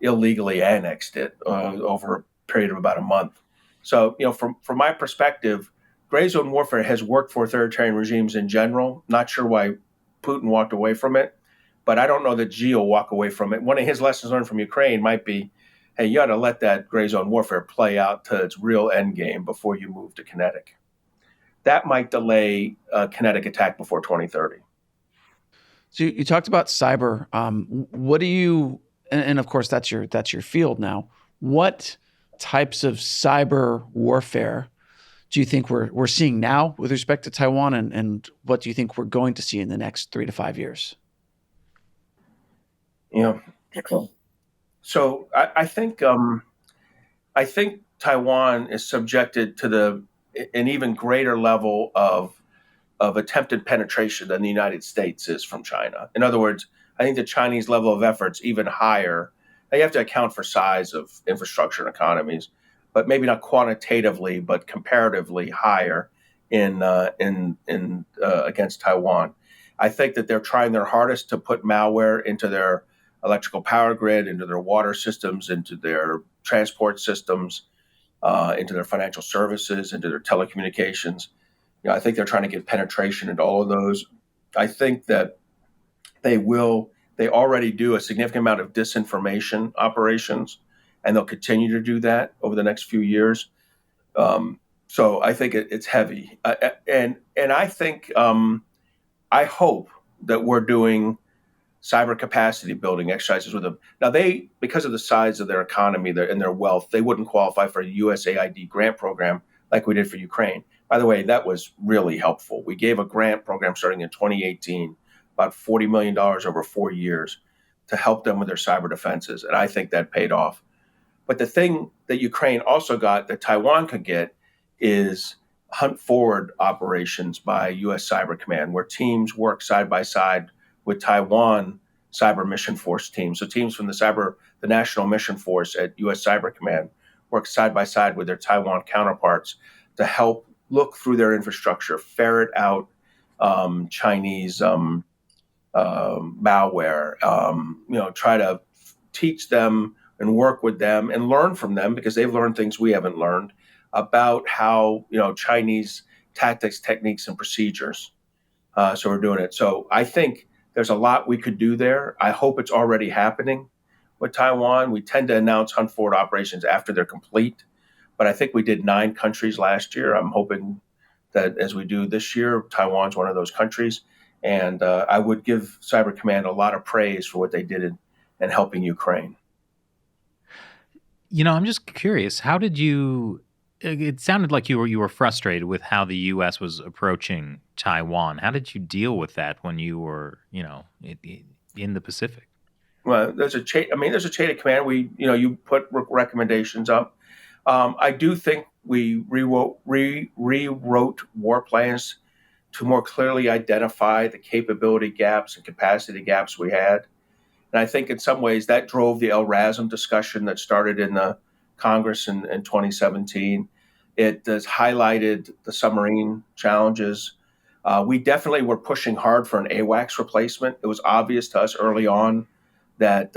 illegally annexed it over a period of about a month. So, from my perspective, gray zone warfare has worked for authoritarian regimes in general. Not sure why Putin walked away from it, but I don't know that Xi will walk away from it. One of his lessons learned from Ukraine might be, hey, you ought to let that gray zone warfare play out to its real end game before you move to kinetic. That might delay a kinetic attack before 2030. So you talked about cyber. What do you, and of course that's your field now. What types of cyber warfare do you think we're seeing now with respect to Taiwan, and what do you think we're going to see in the next 3 to 5 years? So I think Taiwan is subjected to an even greater level of attempted penetration than the United States is from China. In other words, I think the Chinese level of effort's even higher. Now you have to account for size of infrastructure and economies, but maybe not quantitatively, but comparatively higher in against Taiwan. I think that they're trying their hardest to put malware into their electrical power grid, into their water systems, into their transport systems, into their financial services, into their telecommunications. I think they're trying to get penetration into all of those. I think that they already do a significant amount of disinformation operations, and they'll continue to do that over the next few years. So I think it's heavy. And I think, I hope that we're doing cyber capacity building exercises with them. Now, because of the size of their economy and their wealth, they wouldn't qualify for a USAID grant program like we did for Ukraine. By the way, that was really helpful. We gave a grant program starting in 2018, about $40 million over 4 years to help them with their cyber defenses. And I think that paid off. But the thing that Ukraine also got that Taiwan could get is hunt forward operations by U.S. Cyber Command, where teams work side by side with Taiwan Cyber Mission Force teams. So teams from the National Mission Force at U.S. Cyber Command work side by side with their Taiwan counterparts to help look through their infrastructure, ferret out Chinese malware, try to teach them and work with them and learn from them, because they've learned things we haven't learned about how, Chinese tactics, techniques, and procedures. So we're doing it. So I think there's a lot we could do there. I hope it's already happening with Taiwan. We tend to announce hunt forward operations after they're complete, but I think we did 9 countries last year. I'm hoping that as we do this year, Taiwan's one of those countries. And I would give Cyber Command a lot of praise for what they did in helping Ukraine. I'm just curious. How did you? It sounded like you were frustrated with how the U.S. was approaching Taiwan. How did you deal with that when you were, in the Pacific? Well, there's a chain of command. You put recommendations up. I do think we rewrote war plans to more clearly identify the capability gaps and capacity gaps we had. And I think in some ways that drove the LRASM discussion that started in the Congress in 2017. It has highlighted the submarine challenges. We definitely were pushing hard for an AWACS replacement. It was obvious to us early on that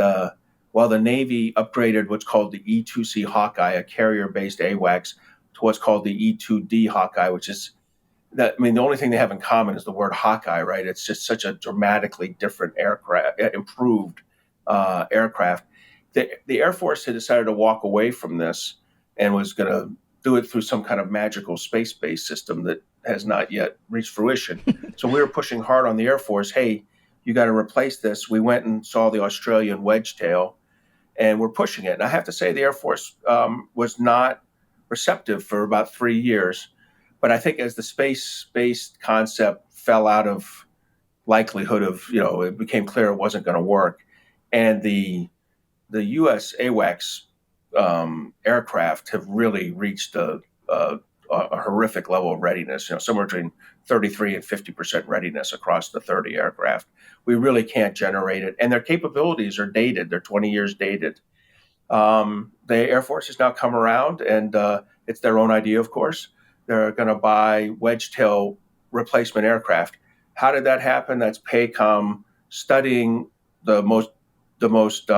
while the Navy upgraded what's called the E-2C Hawkeye, a carrier-based AWACS, to what's called the E-2D Hawkeye, which is the only thing they have in common is the word Hawkeye, right? It's just such a dramatically different aircraft, improved aircraft. The Air Force had decided to walk away from this and was going to do it through some kind of magical space-based system that has not yet reached fruition. So we were pushing hard on the Air Force, hey, you got to replace this. We went and saw the Australian Wedgetail, and we're pushing it. And I have to say the Air Force was not receptive for about 3 years. But I think as the space-based concept fell out of likelihood of, it became clear it wasn't going to work. And the U.S. AWACS aircraft have really reached a horrific level of readiness, somewhere between 33 and 50% readiness across the 30 aircraft. We really can't generate it. And their capabilities are dated. They're 20 years dated. The Air Force has now come around, and it's their own idea, of course. They're going to buy Wedgetail replacement aircraft. How did that happen? That's PACOM studying the most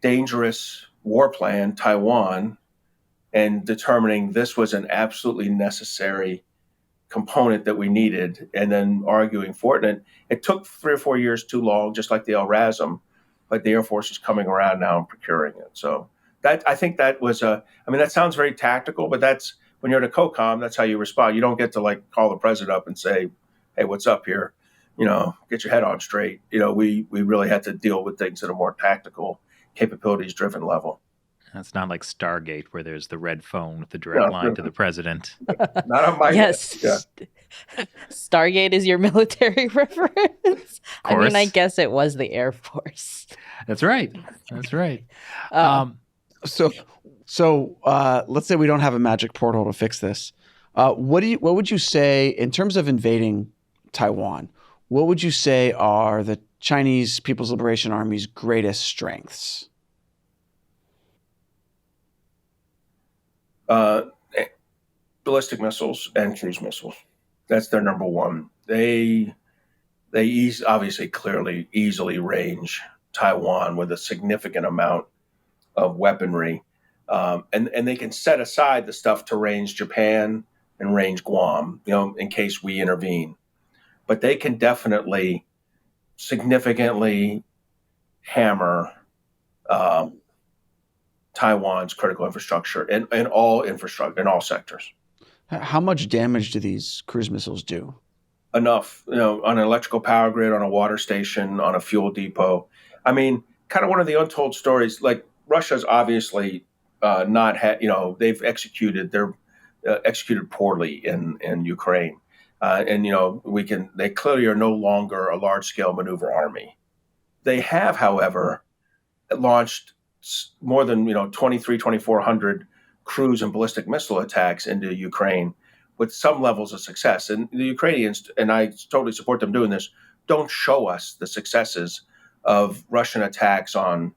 dangerous war plan, Taiwan, and determining this was an absolutely necessary component that we needed, and then arguing for it. And it took 3 or 4 years too long, just like the LRASM, but the Air Force is coming around now and procuring it. So I think that was that sounds very tactical, but that's when you're at a COCOM, that's how you respond. You don't get to like call the president up and say, hey, what's up here? Get your head on straight. We really had to deal with things at a more tactical, capabilities driven level. That's not like Stargate, where there's the red phone with the direct line to the president. Not on my yes. Yeah. Stargate is your military reference. I mean, I course. guess it was the Air Force. That's right. So let's say we don't have a magic portal to fix this. What would you say in terms of invading Taiwan? What would you say are the Chinese People's Liberation Army's greatest strengths? Ballistic missiles and cruise missiles. That's their number one. They obviously clearly easily range Taiwan with a significant amount of weaponry, and they can set aside the stuff to range Japan and range Guam, in case we intervene. But they can definitely significantly hammer Taiwan's critical infrastructure in all sectors. How much damage do these cruise missiles do? Enough, on an electrical power grid, on a water station, on a fuel depot. I mean, kind of one of the untold stories. Like Russia's obviously they've executed poorly in Ukraine, and they clearly are no longer a large scale maneuver army. They have, however, launched more than 2,400 cruise and ballistic missile attacks into Ukraine with some levels of success. And the Ukrainians, and I totally support them doing this, don't show us the successes of Russian attacks on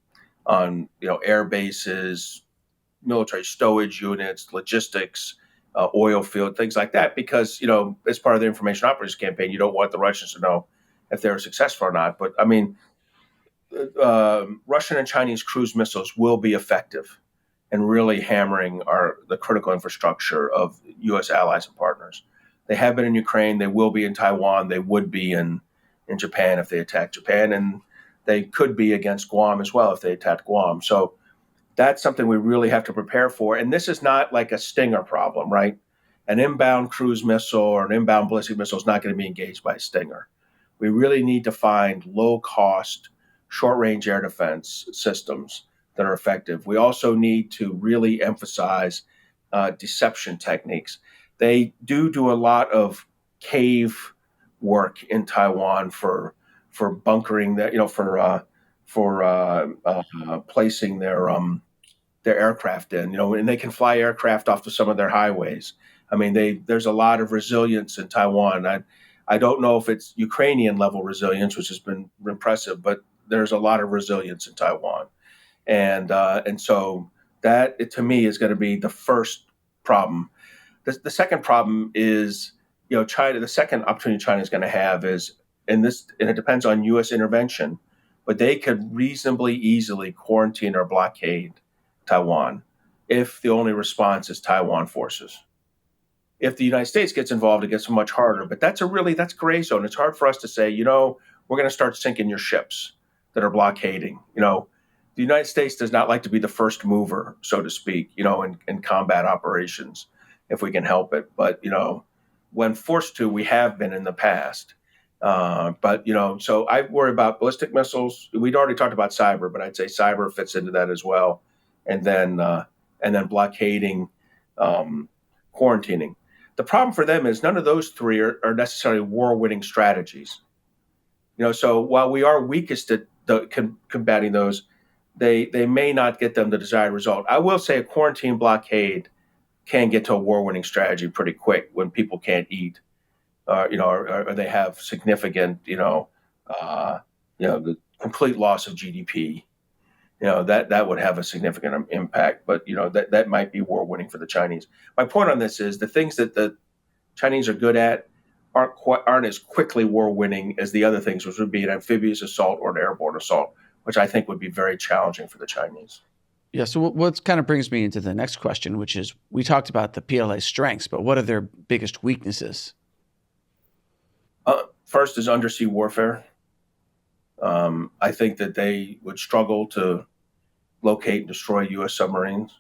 air bases, military stowage units, logistics, oil field, things like that, because as part of the information operations campaign, you don't want the Russians to know if they're successful or not. But I mean, Russian and Chinese cruise missiles will be effective in really hammering the critical infrastructure of U.S. allies and partners. They have been in Ukraine. They will be in Taiwan. They would be in Japan if they attack Japan. And they could be against Guam as well if they attack Guam. So that's something we really have to prepare for. And this is not like a Stinger problem, right? An inbound cruise missile or an inbound ballistic missile is not going to be engaged by a Stinger. We really need to find low-cost, short-range air defense systems that are effective. We also need to really emphasize deception techniques. They do a lot of cave work in Taiwan for bunkering that, for placing their aircraft in, and they can fly aircraft off to some of their highways. I mean, there's a lot of resilience in Taiwan. I don't know if it's Ukrainian level resilience, which has been impressive, but there's a lot of resilience in Taiwan. And so that, to me, is going to be the first problem. The second problem is, China. The second opportunity China is going to have is, and it depends on U.S. intervention, but they could reasonably easily quarantine or blockade Taiwan if the only response is Taiwan forces. If the United States gets involved, it gets much harder. But that's gray zone. It's hard for us to say, we're going to start sinking your ships that are blockading. The United States does not like to be the first mover, so to speak, in combat operations, if we can help it. But, when forced to, we have been in the past. So I worry about ballistic missiles. We'd already talked about cyber, but I'd say cyber fits into that as well. And then blockading, quarantining. The problem for them is none of those three are necessarily war-winning strategies. So while we are weakest at combating those, they may not get them the desired result. I will say a quarantine blockade can get to a war-winning strategy pretty quick when people can't eat, or they have significant, the complete loss of GDP. That would have a significant impact. But that might be war-winning for the Chinese. My point on this is the things that the Chinese are good at, aren't as quickly war winning as the other things, which would be an amphibious assault or an airborne assault, which I think would be very challenging for the Chinese. Yeah. So what kind of brings me into the next question, which is we talked about the PLA's strengths, but what are their biggest weaknesses? First is undersea warfare. I think that they would struggle to locate and destroy U.S. submarines.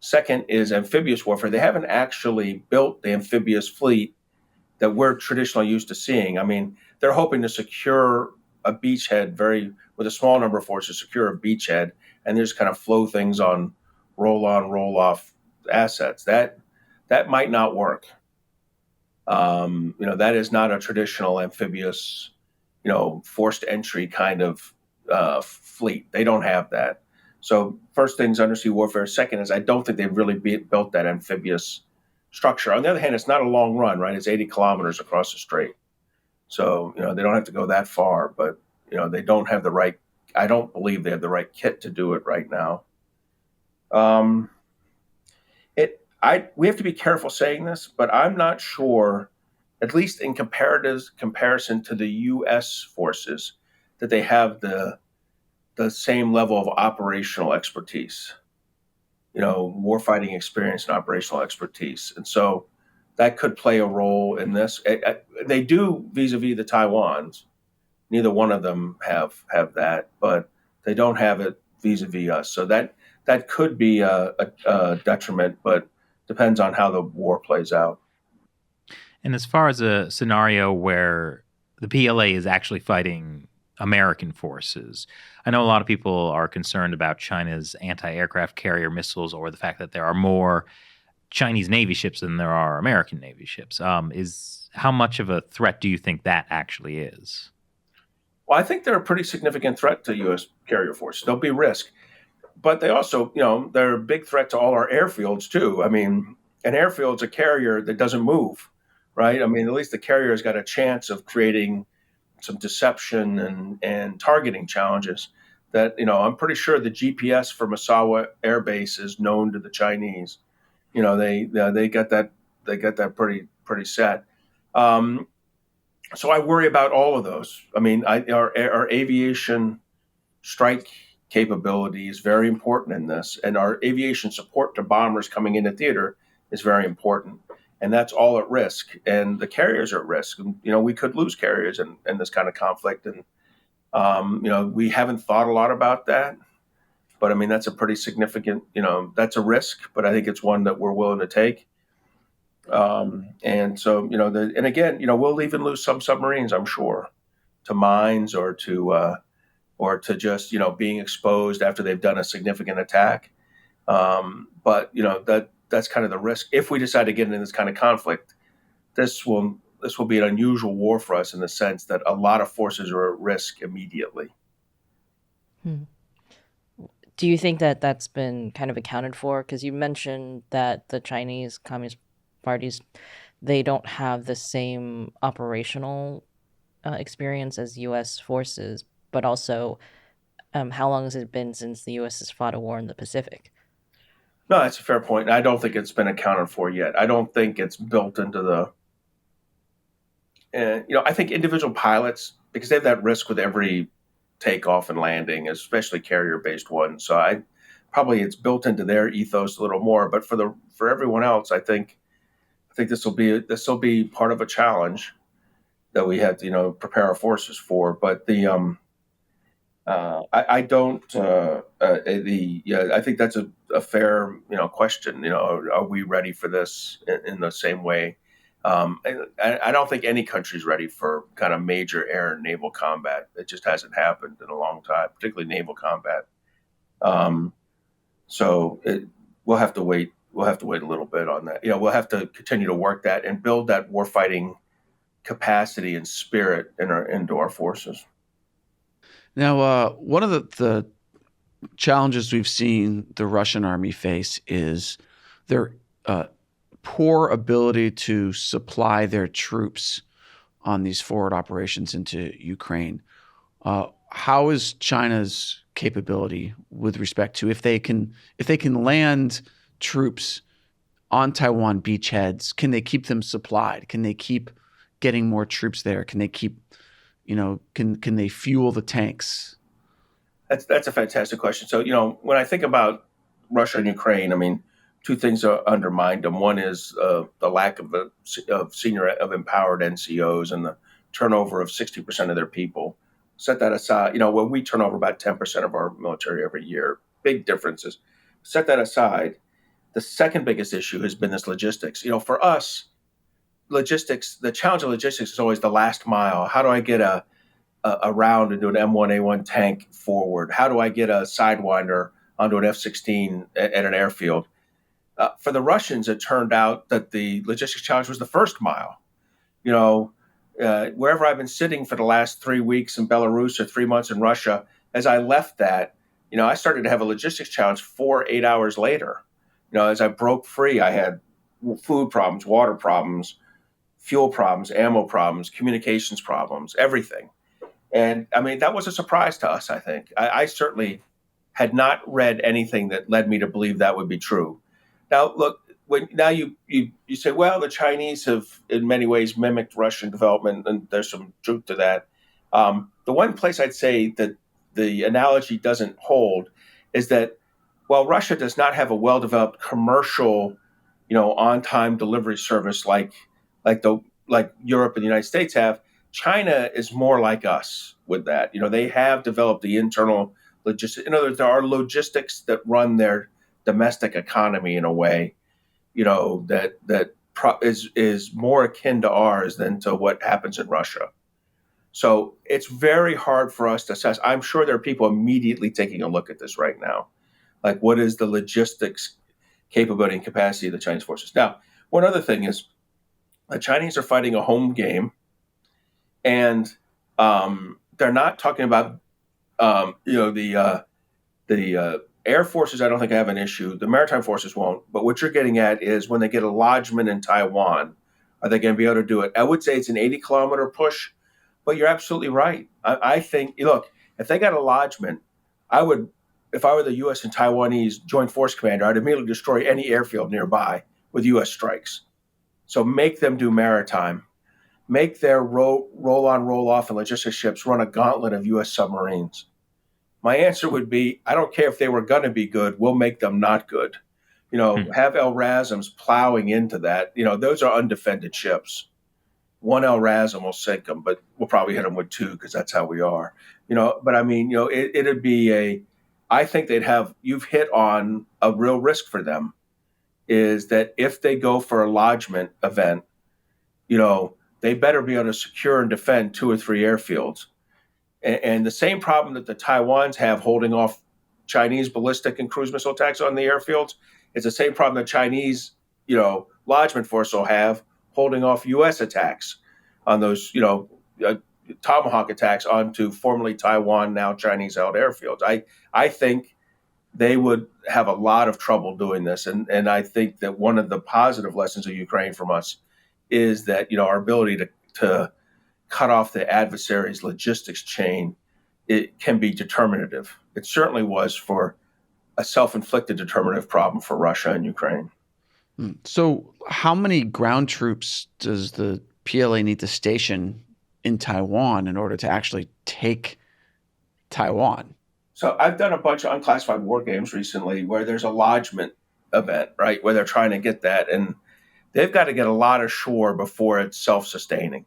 Second is amphibious warfare. They haven't actually built the amphibious fleet that we're traditionally used to seeing. I mean, they're hoping to secure a beachhead with a small number of forces, secure a beachhead, and just kind of flow things on roll on, roll off assets. That might not work. That is not a traditional amphibious, forced entry kind of fleet. They don't have that. So first thing's undersea warfare. Second is I don't think they've really built that amphibious structure. On the other hand, it's not a long run, right? It's 80 kilometers across the strait. So, they don't have to go that far, but, they don't have I don't believe they have the right kit to do it right now. We have to be careful saying this, but I'm not sure, at least in comparison to the U.S. forces, that they have the same level of operational expertise, warfighting experience and operational expertise. And so that could play a role in this. They do vis-a-vis the Taiwans. Neither one of them have that, but they don't have it vis-a-vis us. So that could be a detriment, but depends on how the war plays out. And as far as a scenario where the PLA is actually fighting American forces, I know a lot of people are concerned about China's anti-aircraft carrier missiles or the fact that there are more Chinese Navy ships than there are American Navy ships. How much of a threat do you think that actually is? Well, I think they're a pretty significant threat to U.S. carrier forces. They'll be risk. But they also, they're a big threat to all our airfields, too. I mean, an airfield's a carrier that doesn't move, right? I mean, at least the carrier's got a chance of creating some deception and targeting challenges that, I'm pretty sure the GPS for Misawa Air Base is known to the Chinese. They got that pretty set. So I worry about all of those. I mean, our aviation strike capability is very important in this, and our aviation support to bombers coming into theater is very important, and that's all at risk. And the carriers are at risk. And, we could lose carriers in this kind of conflict, and we haven't thought a lot about that. But I mean, that's a pretty significant. That's a risk, but I think it's one that we're willing to take. And so, and again, we'll even lose some submarines, I'm sure, to mines or to just, being exposed after they've done a significant attack. But, that's kind of the risk. If we decide to get into this kind of conflict, this will be an unusual war for us in the sense that a lot of forces are at risk immediately. Do you think that that's been kind of accounted for? Because you mentioned that the Chinese Communist parties, they don't have the same operational experience as U.S. forces, but also how long has it been since the U.S. has fought a war in the Pacific? No, that's a fair point. I don't think it's been accounted for yet. I don't think it's built into the, I think individual pilots, because they have that risk with every takeoff and landing, especially carrier-based ones. So it's built into their ethos a little more. But for everyone else, I think this will be part of a challenge that we have to prepare our forces for. But I think that's a fair question. Are we ready for this in the same way? I don't think any country's ready for kind of major air and naval combat. It just hasn't happened in a long time, particularly naval combat. So we'll have to wait. We'll have to wait a little bit on that. We'll have to continue to work that and build that warfighting capacity and spirit into our forces. Now, one of the challenges we've seen the Russian army face is their poor ability to supply their troops on these forward operations into Ukraine. How is China's capability with respect to if they can land troops on Taiwan beachheads? Can they keep them supplied? Can they keep getting more troops there? Can they keep, can they fuel the tanks? That's a fantastic question. So, when I think about Russia and Ukraine, I mean, two things are undermined them. One is the lack of empowered NCOs and the turnover of 60% of their people. Set that aside. When we turn over about 10% of our military every year, big differences. Set that aside. The second biggest issue has been this logistics. For us, logistics, the challenge of logistics is always the last mile. How do I get a round into an M1A1 tank forward? How do I get a Sidewinder onto an F-16 at an airfield? For the Russians, it turned out that the logistics challenge was the first mile. Wherever I've been sitting for the last 3 weeks in Belarus or 3 months in Russia, as I left that, I started to have a logistics challenge 8 hours later. As I broke free, I had food problems, water problems, fuel problems, ammo problems, communications problems, everything. And I mean, that was a surprise to us, I think. I certainly had not read anything that led me to believe that would be true. Now, look, you say, well, the Chinese have in many ways mimicked Russian development, and there's some truth to that. The one place I'd say that the analogy doesn't hold is that while Russia does not have a well-developed commercial, on-time delivery service like Europe and the United States have, China is more like us with that. They have developed the internal logistics. In other words, there are logistics that run their domestic economy in a way, that is more akin to ours than to what happens in Russia. So it's very hard for us to assess. I'm sure there are people immediately taking a look at this right now. Like, what is the logistics capability and capacity of the Chinese forces? Now, one other thing is the Chinese are fighting a home game, and they're not talking about, the air forces. I don't think have an issue. The maritime forces won't. But what you're getting at is when they get a lodgment in Taiwan, are they going to be able to do it? I would say it's an 80-kilometer push, but you're absolutely right. I think, look, if they got a lodgment, I would, if I were the U.S. and Taiwanese Joint Force Commander, I'd immediately destroy any airfield nearby with U.S. strikes. So make them do maritime. Make their roll-on, roll-off, and logistics ships run a gauntlet of U.S. submarines. My answer would be, I don't care if they were going to be good, we'll make them not good. Have LRASMs plowing into that. Those are undefended ships. One LRASM will sink them, but we'll probably hit them with two because that's how we are. But I mean, it'd be I think you've hit on a real risk for them, is that if they go for a lodgment event, they better be able to secure and defend 2 or 3 airfields. And the same problem that the Taiwans have holding off Chinese ballistic and cruise missile attacks on the airfields is the same problem the Chinese, lodgment force will have holding off U.S. attacks on those, Tomahawk attacks onto formerly Taiwan, now Chinese-held airfields. I think they would have a lot of trouble doing this. And I think that one of the positive lessons of Ukraine from us is that, our ability to cut off the adversary's logistics chain, it can be determinative. It certainly was for a self-inflicted determinative problem for Russia and Ukraine. So how many ground troops does the PLA need to station in Taiwan in order to actually take Taiwan? So I've done a bunch of unclassified war games recently where there's a lodgment event, right, where they're trying to get that. And they've got to get a lot ashore before it's self-sustaining,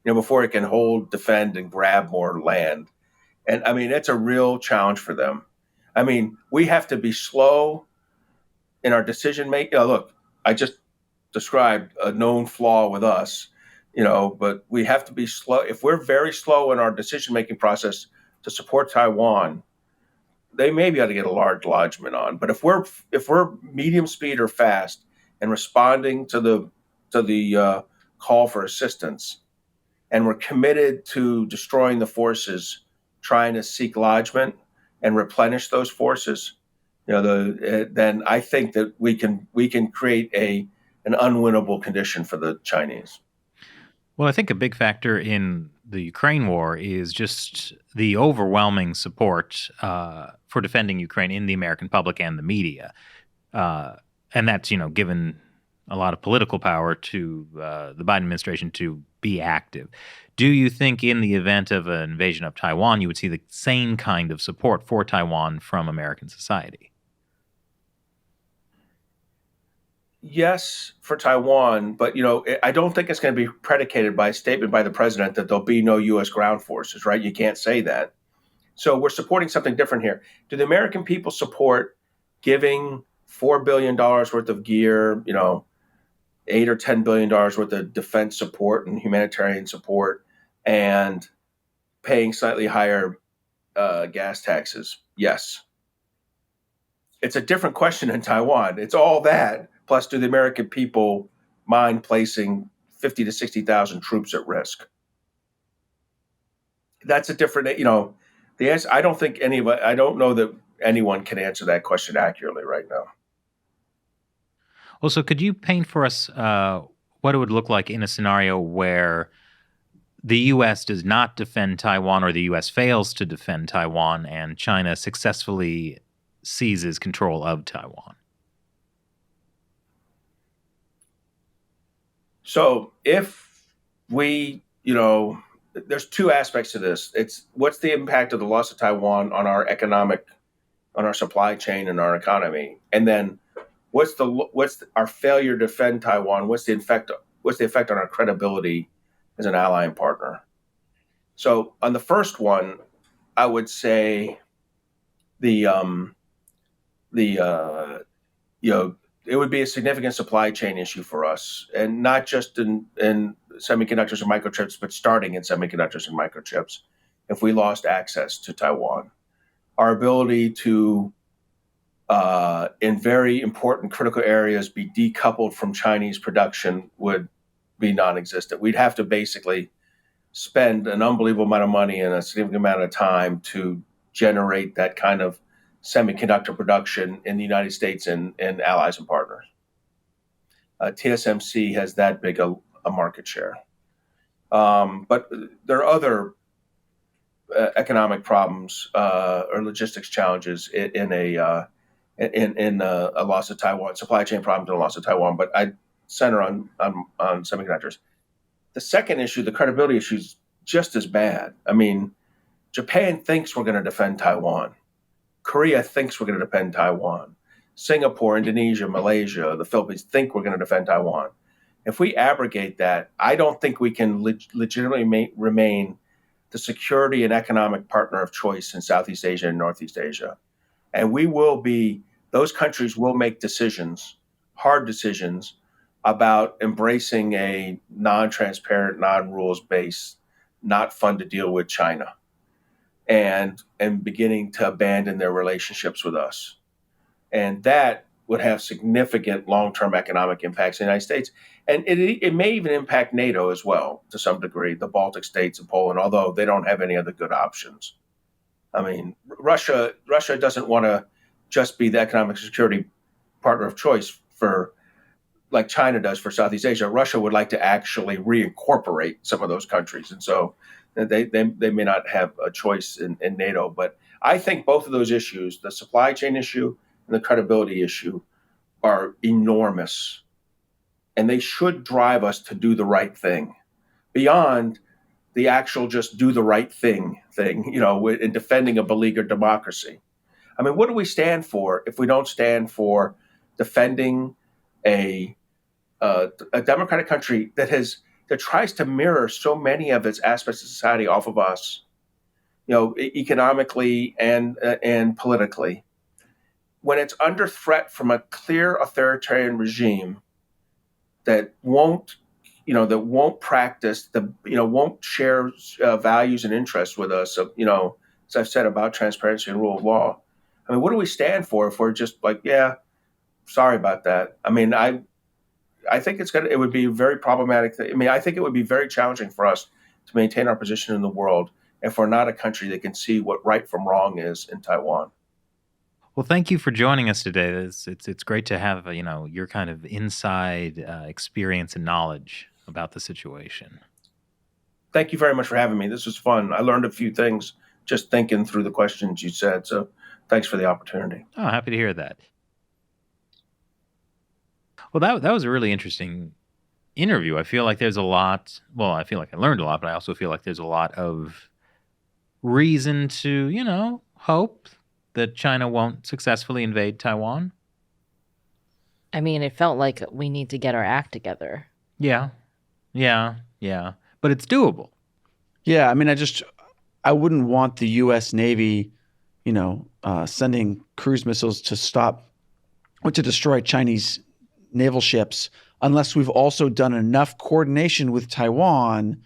before it can hold, defend, and grab more land. And I mean, it's a real challenge for them. I mean, we have to be slow in our decision making. Look, I just described a known flaw with us, but we have to be slow. If we're very slow in our decision making process to support Taiwan, they may be able to get a large lodgment on. But if we're medium speed or fast and responding to the call for assistance, and we're committed to destroying the forces trying to seek lodgment and replenish those forces, then I think that we can create an unwinnable condition for the Chinese. Well, I think a big factor in the Ukraine war is just the overwhelming support for defending Ukraine in the American public and the media. And that's, given a lot of political power to the Biden administration to be active. Do you think in the event of an invasion of Taiwan, you would see the same kind of support for Taiwan from American society? Yes, for Taiwan, but I don't think it's going to be predicated by a statement by the president that there'll be no U.S. ground forces, right? You can't say that. So we're supporting something different here. Do the American people support giving $4 billion worth of gear, $8 or $10 billion worth of defense support and humanitarian support, and paying slightly higher gas taxes? Yes. It's a different question in Taiwan. It's all that. Plus, do the American people mind placing 50 to 60,000 troops at risk? That's a different, the answer. I don't know that anyone can answer that question accurately right now. Well, so could you paint for us what it would look like in a scenario where the U.S. does not defend Taiwan, or the U.S. fails to defend Taiwan, and China successfully seizes control of Taiwan? So if we, there's two aspects to this. It's what's the impact of the loss of Taiwan on our supply chain and our economy, and then what's our failure to defend Taiwan? What's the effect on our credibility as an ally and partner? So on the first one, I would say it would be a significant supply chain issue for us, and not just in semiconductors and microchips, but starting in semiconductors and microchips. If we lost access to Taiwan, our ability to, in very important critical areas, be decoupled from Chinese production would be non-existent. We'd have to basically spend an unbelievable amount of money and a significant amount of time to generate that kind of semiconductor production in the United States and allies and partners. TSMC has that big a market share. But there are other economic problems or logistics challenges in a loss of Taiwan, supply chain problems and a loss of Taiwan. But I center on semiconductors. The second issue, the credibility issue, is just as bad. I mean, Japan thinks we're going to defend Taiwan. Korea thinks we're going to defend Taiwan. Singapore, Indonesia, Malaysia, the Philippines think we're going to defend Taiwan. If we abrogate that, I don't think we can legitimately remain the security and economic partner of choice in Southeast Asia and Northeast Asia. And those countries will make decisions, hard decisions, about embracing a non-transparent, non-rules-based, not fun to deal with China, and beginning to abandon their relationships with us. And that would have significant long-term economic impacts in the United States. And it may even impact NATO as well, to some degree, the Baltic states and Poland, although they don't have any other good options. I mean, Russia doesn't want to just be the economic security partner of choice like China does for Southeast Asia. Russia would like to actually reincorporate some of those countries. And so they may not have a choice in NATO. But I think both of those issues, the supply chain issue and the credibility issue, are enormous. And they should drive us to do the right thing beyond the actual just do the right thing, in defending a beleaguered democracy. I mean, what do we stand for if we don't stand for defending a democratic country that tries to mirror so many of its aspects of society off of us, economically and politically, when it's under threat from a clear authoritarian regime that won't practice won't share values and interests with us, as I've said about transparency and rule of law. I mean, what do we stand for if we're just like, yeah, sorry about that? I mean, I think it would be very problematic. I think it would be very challenging for us to maintain our position in the world if we're not a country that can see what right from wrong is in Taiwan. Well, thank you for joining us today. It's great to have your kind of inside experience and knowledge about the situation. Thank you very much for having me. This was fun. I learned a few things just thinking through the questions you said. So thanks for the opportunity. Oh, happy to hear that. Well, that was a really interesting interview, I feel like there's a lot. Well, I feel like I learned a lot, but I also feel like there's a lot of reason to, hope that China won't successfully invade Taiwan. I mean, it felt like we need to get our act together. Yeah. But it's doable. Yeah, I mean, I wouldn't want the U.S. Navy, sending cruise missiles to stop or to destroy Chinese naval ships unless we've also done enough coordination with Taiwan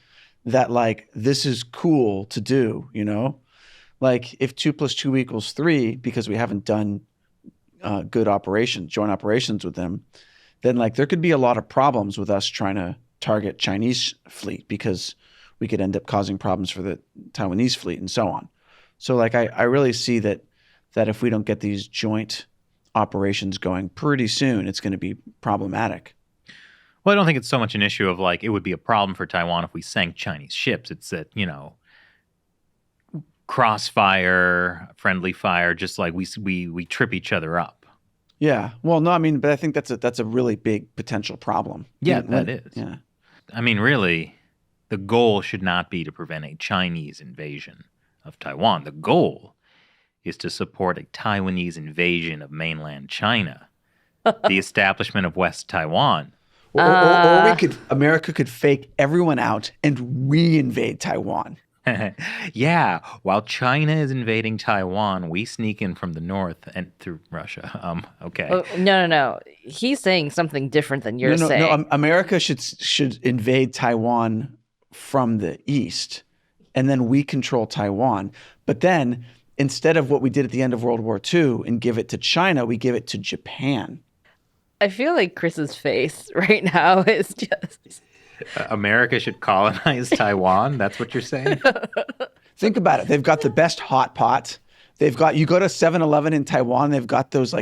that like this is cool to do, Like if 2 + 2 = 3 because we haven't done good joint operations with them, then like there could be a lot of problems with us trying to target Chinese fleet because we could end up causing problems for the Taiwanese fleet and so on. So like I really see that if we don't get these joint operations going pretty soon, it's going to be problematic. Well, I don't think it's so much an issue of like it would be a problem for Taiwan if we sank Chinese ships. It's that, crossfire, friendly fire, just like we trip each other up. Yeah. Well, no, I mean, but I think that's a really big potential problem. Yeah, that is. Yeah. I mean, really, the goal should not be to prevent a Chinese invasion of Taiwan. The goal is to support a Taiwanese invasion of mainland China, the establishment of West Taiwan. Or America could fake everyone out and we invade Taiwan. Yeah, while China is invading Taiwan, we sneak in from the north and through Russia. Okay. Oh, no. He's saying something different than you're saying. No, America should invade Taiwan from the east, and then we control Taiwan. But then, instead of what we did at the end of World War II and give it to China, we give it to Japan. I feel like Chris's face right now is just... America should colonize Taiwan? That's what you're saying? Think about it. They've got the best hot pot. You go to 7-Eleven in Taiwan, they've got those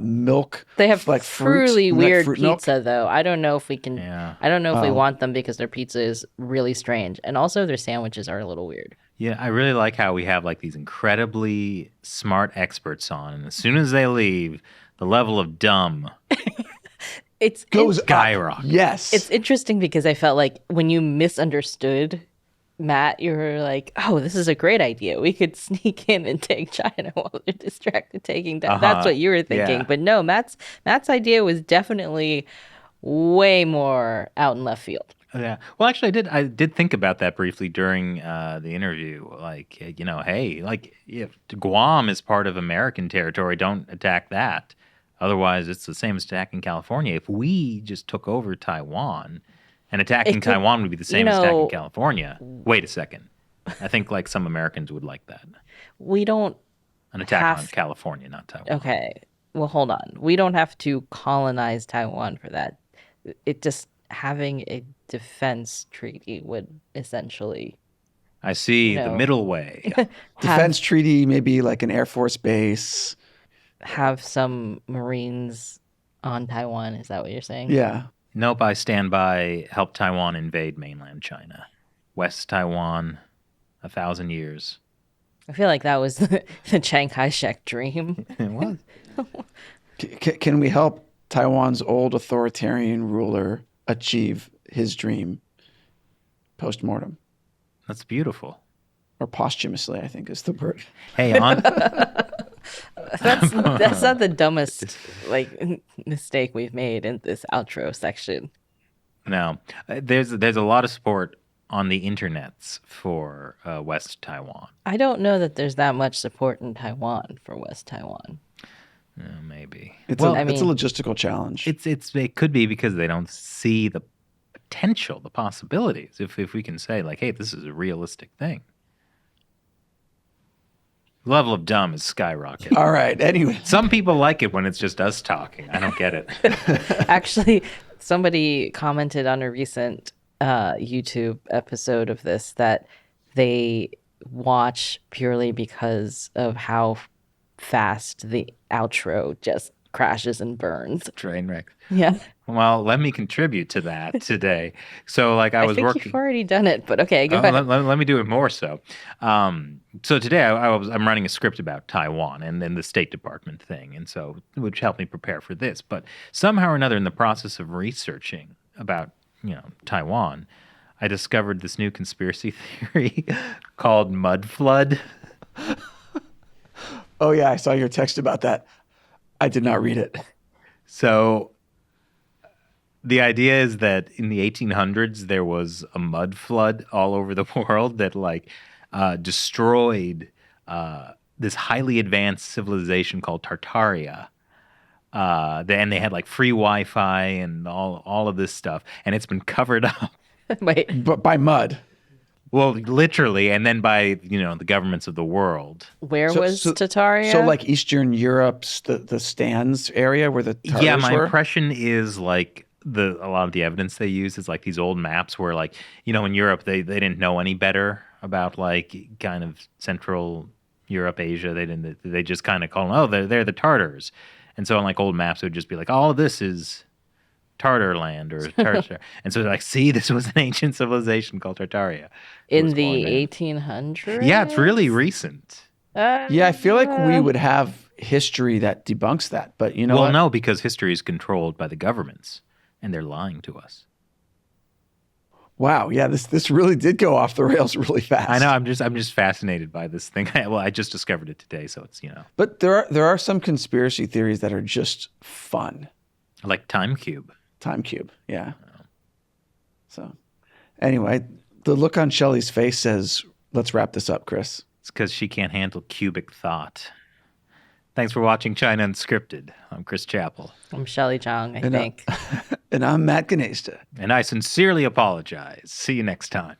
milk. They have like truly weird fruit pizza, milk. though. I don't know if we can. Yeah. I don't know if we want them because their pizza is really strange, and also their sandwiches are a little weird. Yeah, I really like how we have like these incredibly smart experts on, and as soon as they leave, the level of dumb Goes skyrocket. Yes. It's interesting because I felt like when you misunderstood Matt, you were like, "Oh, this is a great idea. We could sneak in and take China while they're distracted taking down." That's what you were thinking, yeah. But no, Matt's idea was definitely way more out in left field. Yeah. Well, actually, I did think about that briefly during the interview. Like, hey, like if Guam is part of American territory, don't attack that. Otherwise, it's the same as attacking California. If we just took over Taiwan, and attacking Taiwan would be the same as attacking California. Wait a second. I think like some Americans would like that. We don't An attack on California, not Taiwan. Okay. Well, hold on. We don't have to colonize Taiwan for that. It just having a defense treaty would essentially. I see the middle way. Defense treaty, maybe like an Air Force base. Have some Marines on Taiwan. Is that what you're saying? Yeah. Nope, I stand by. Help Taiwan invade mainland China. West Taiwan, 1,000 years. I feel like that was the Chiang Kai-shek dream. It was. Can we help Taiwan's old authoritarian ruler achieve his dream post-mortem? That's beautiful. Or posthumously, I think is the word. Hey, on. That's not the dumbest mistake we've made in this outro section. No, there's a lot of support on the internets for West Taiwan. I don't know that there's that much support in Taiwan for West Taiwan. Maybe it's a logistical challenge. It could be because they don't see the potential, the possibilities. If we can say like, hey, this is a realistic thing. The level of dumb is skyrocketing. All right. Anyway, some people like it when it's just us talking. I don't get it. Actually, somebody commented on a recent YouTube episode of this that they watch purely because of how fast the outro just crashes and burns. Train wreck. Yeah. Well, let me contribute to that today. So, like, I was think working. you've already done it, but okay, go ahead. Let me do it more so. So today I'm running a script about Taiwan and then the State Department thing, and so which helped me prepare for this. But somehow or another, in the process of researching about Taiwan, I discovered this new conspiracy theory called mud flood. Oh yeah, I saw your text about that. I did not read it. So the idea is that in the 1800s there was a mud flood all over the world that destroyed this highly advanced civilization called Tartaria. And they had like free Wi-Fi and all of this stuff, and it's been covered up. Wait, But by mud. Well, literally, and then by the governments of the world. where was Tartaria? So like Eastern Europe's the stands area where the Tartars Yeah, my were? impression is like a lot of the evidence they use is like these old maps where like in Europe they didn't know any better about like kind of Central Europe, Asia. They just kind of call them, they're the Tartars, and so on like old maps it would just be like all of this is Tartar land or Tartar. And so they're like, see, this was an ancient civilization called Tartaria. in the 1800s? Yeah, it's really recent. Yeah, I feel like we would have history that debunks that, but you know Well, what? no, because history is controlled by the governments, and they're lying to us. Wow, yeah, this really did go off the rails really fast. I know. I'm just fascinated by this thing. I just discovered it today, so it's But there are some conspiracy theories that are just fun. like Time Cube. Time cube, yeah. So, anyway, the look on Shelley's face says, "Let's wrap this up, Chris." It's because she can't handle cubic thought. Thanks for watching China Unscripted. I'm Chris Chappell, I'm Shelley Chong, I And, think. And I'm Matt Ganesta. and I sincerely apologize. See you next time.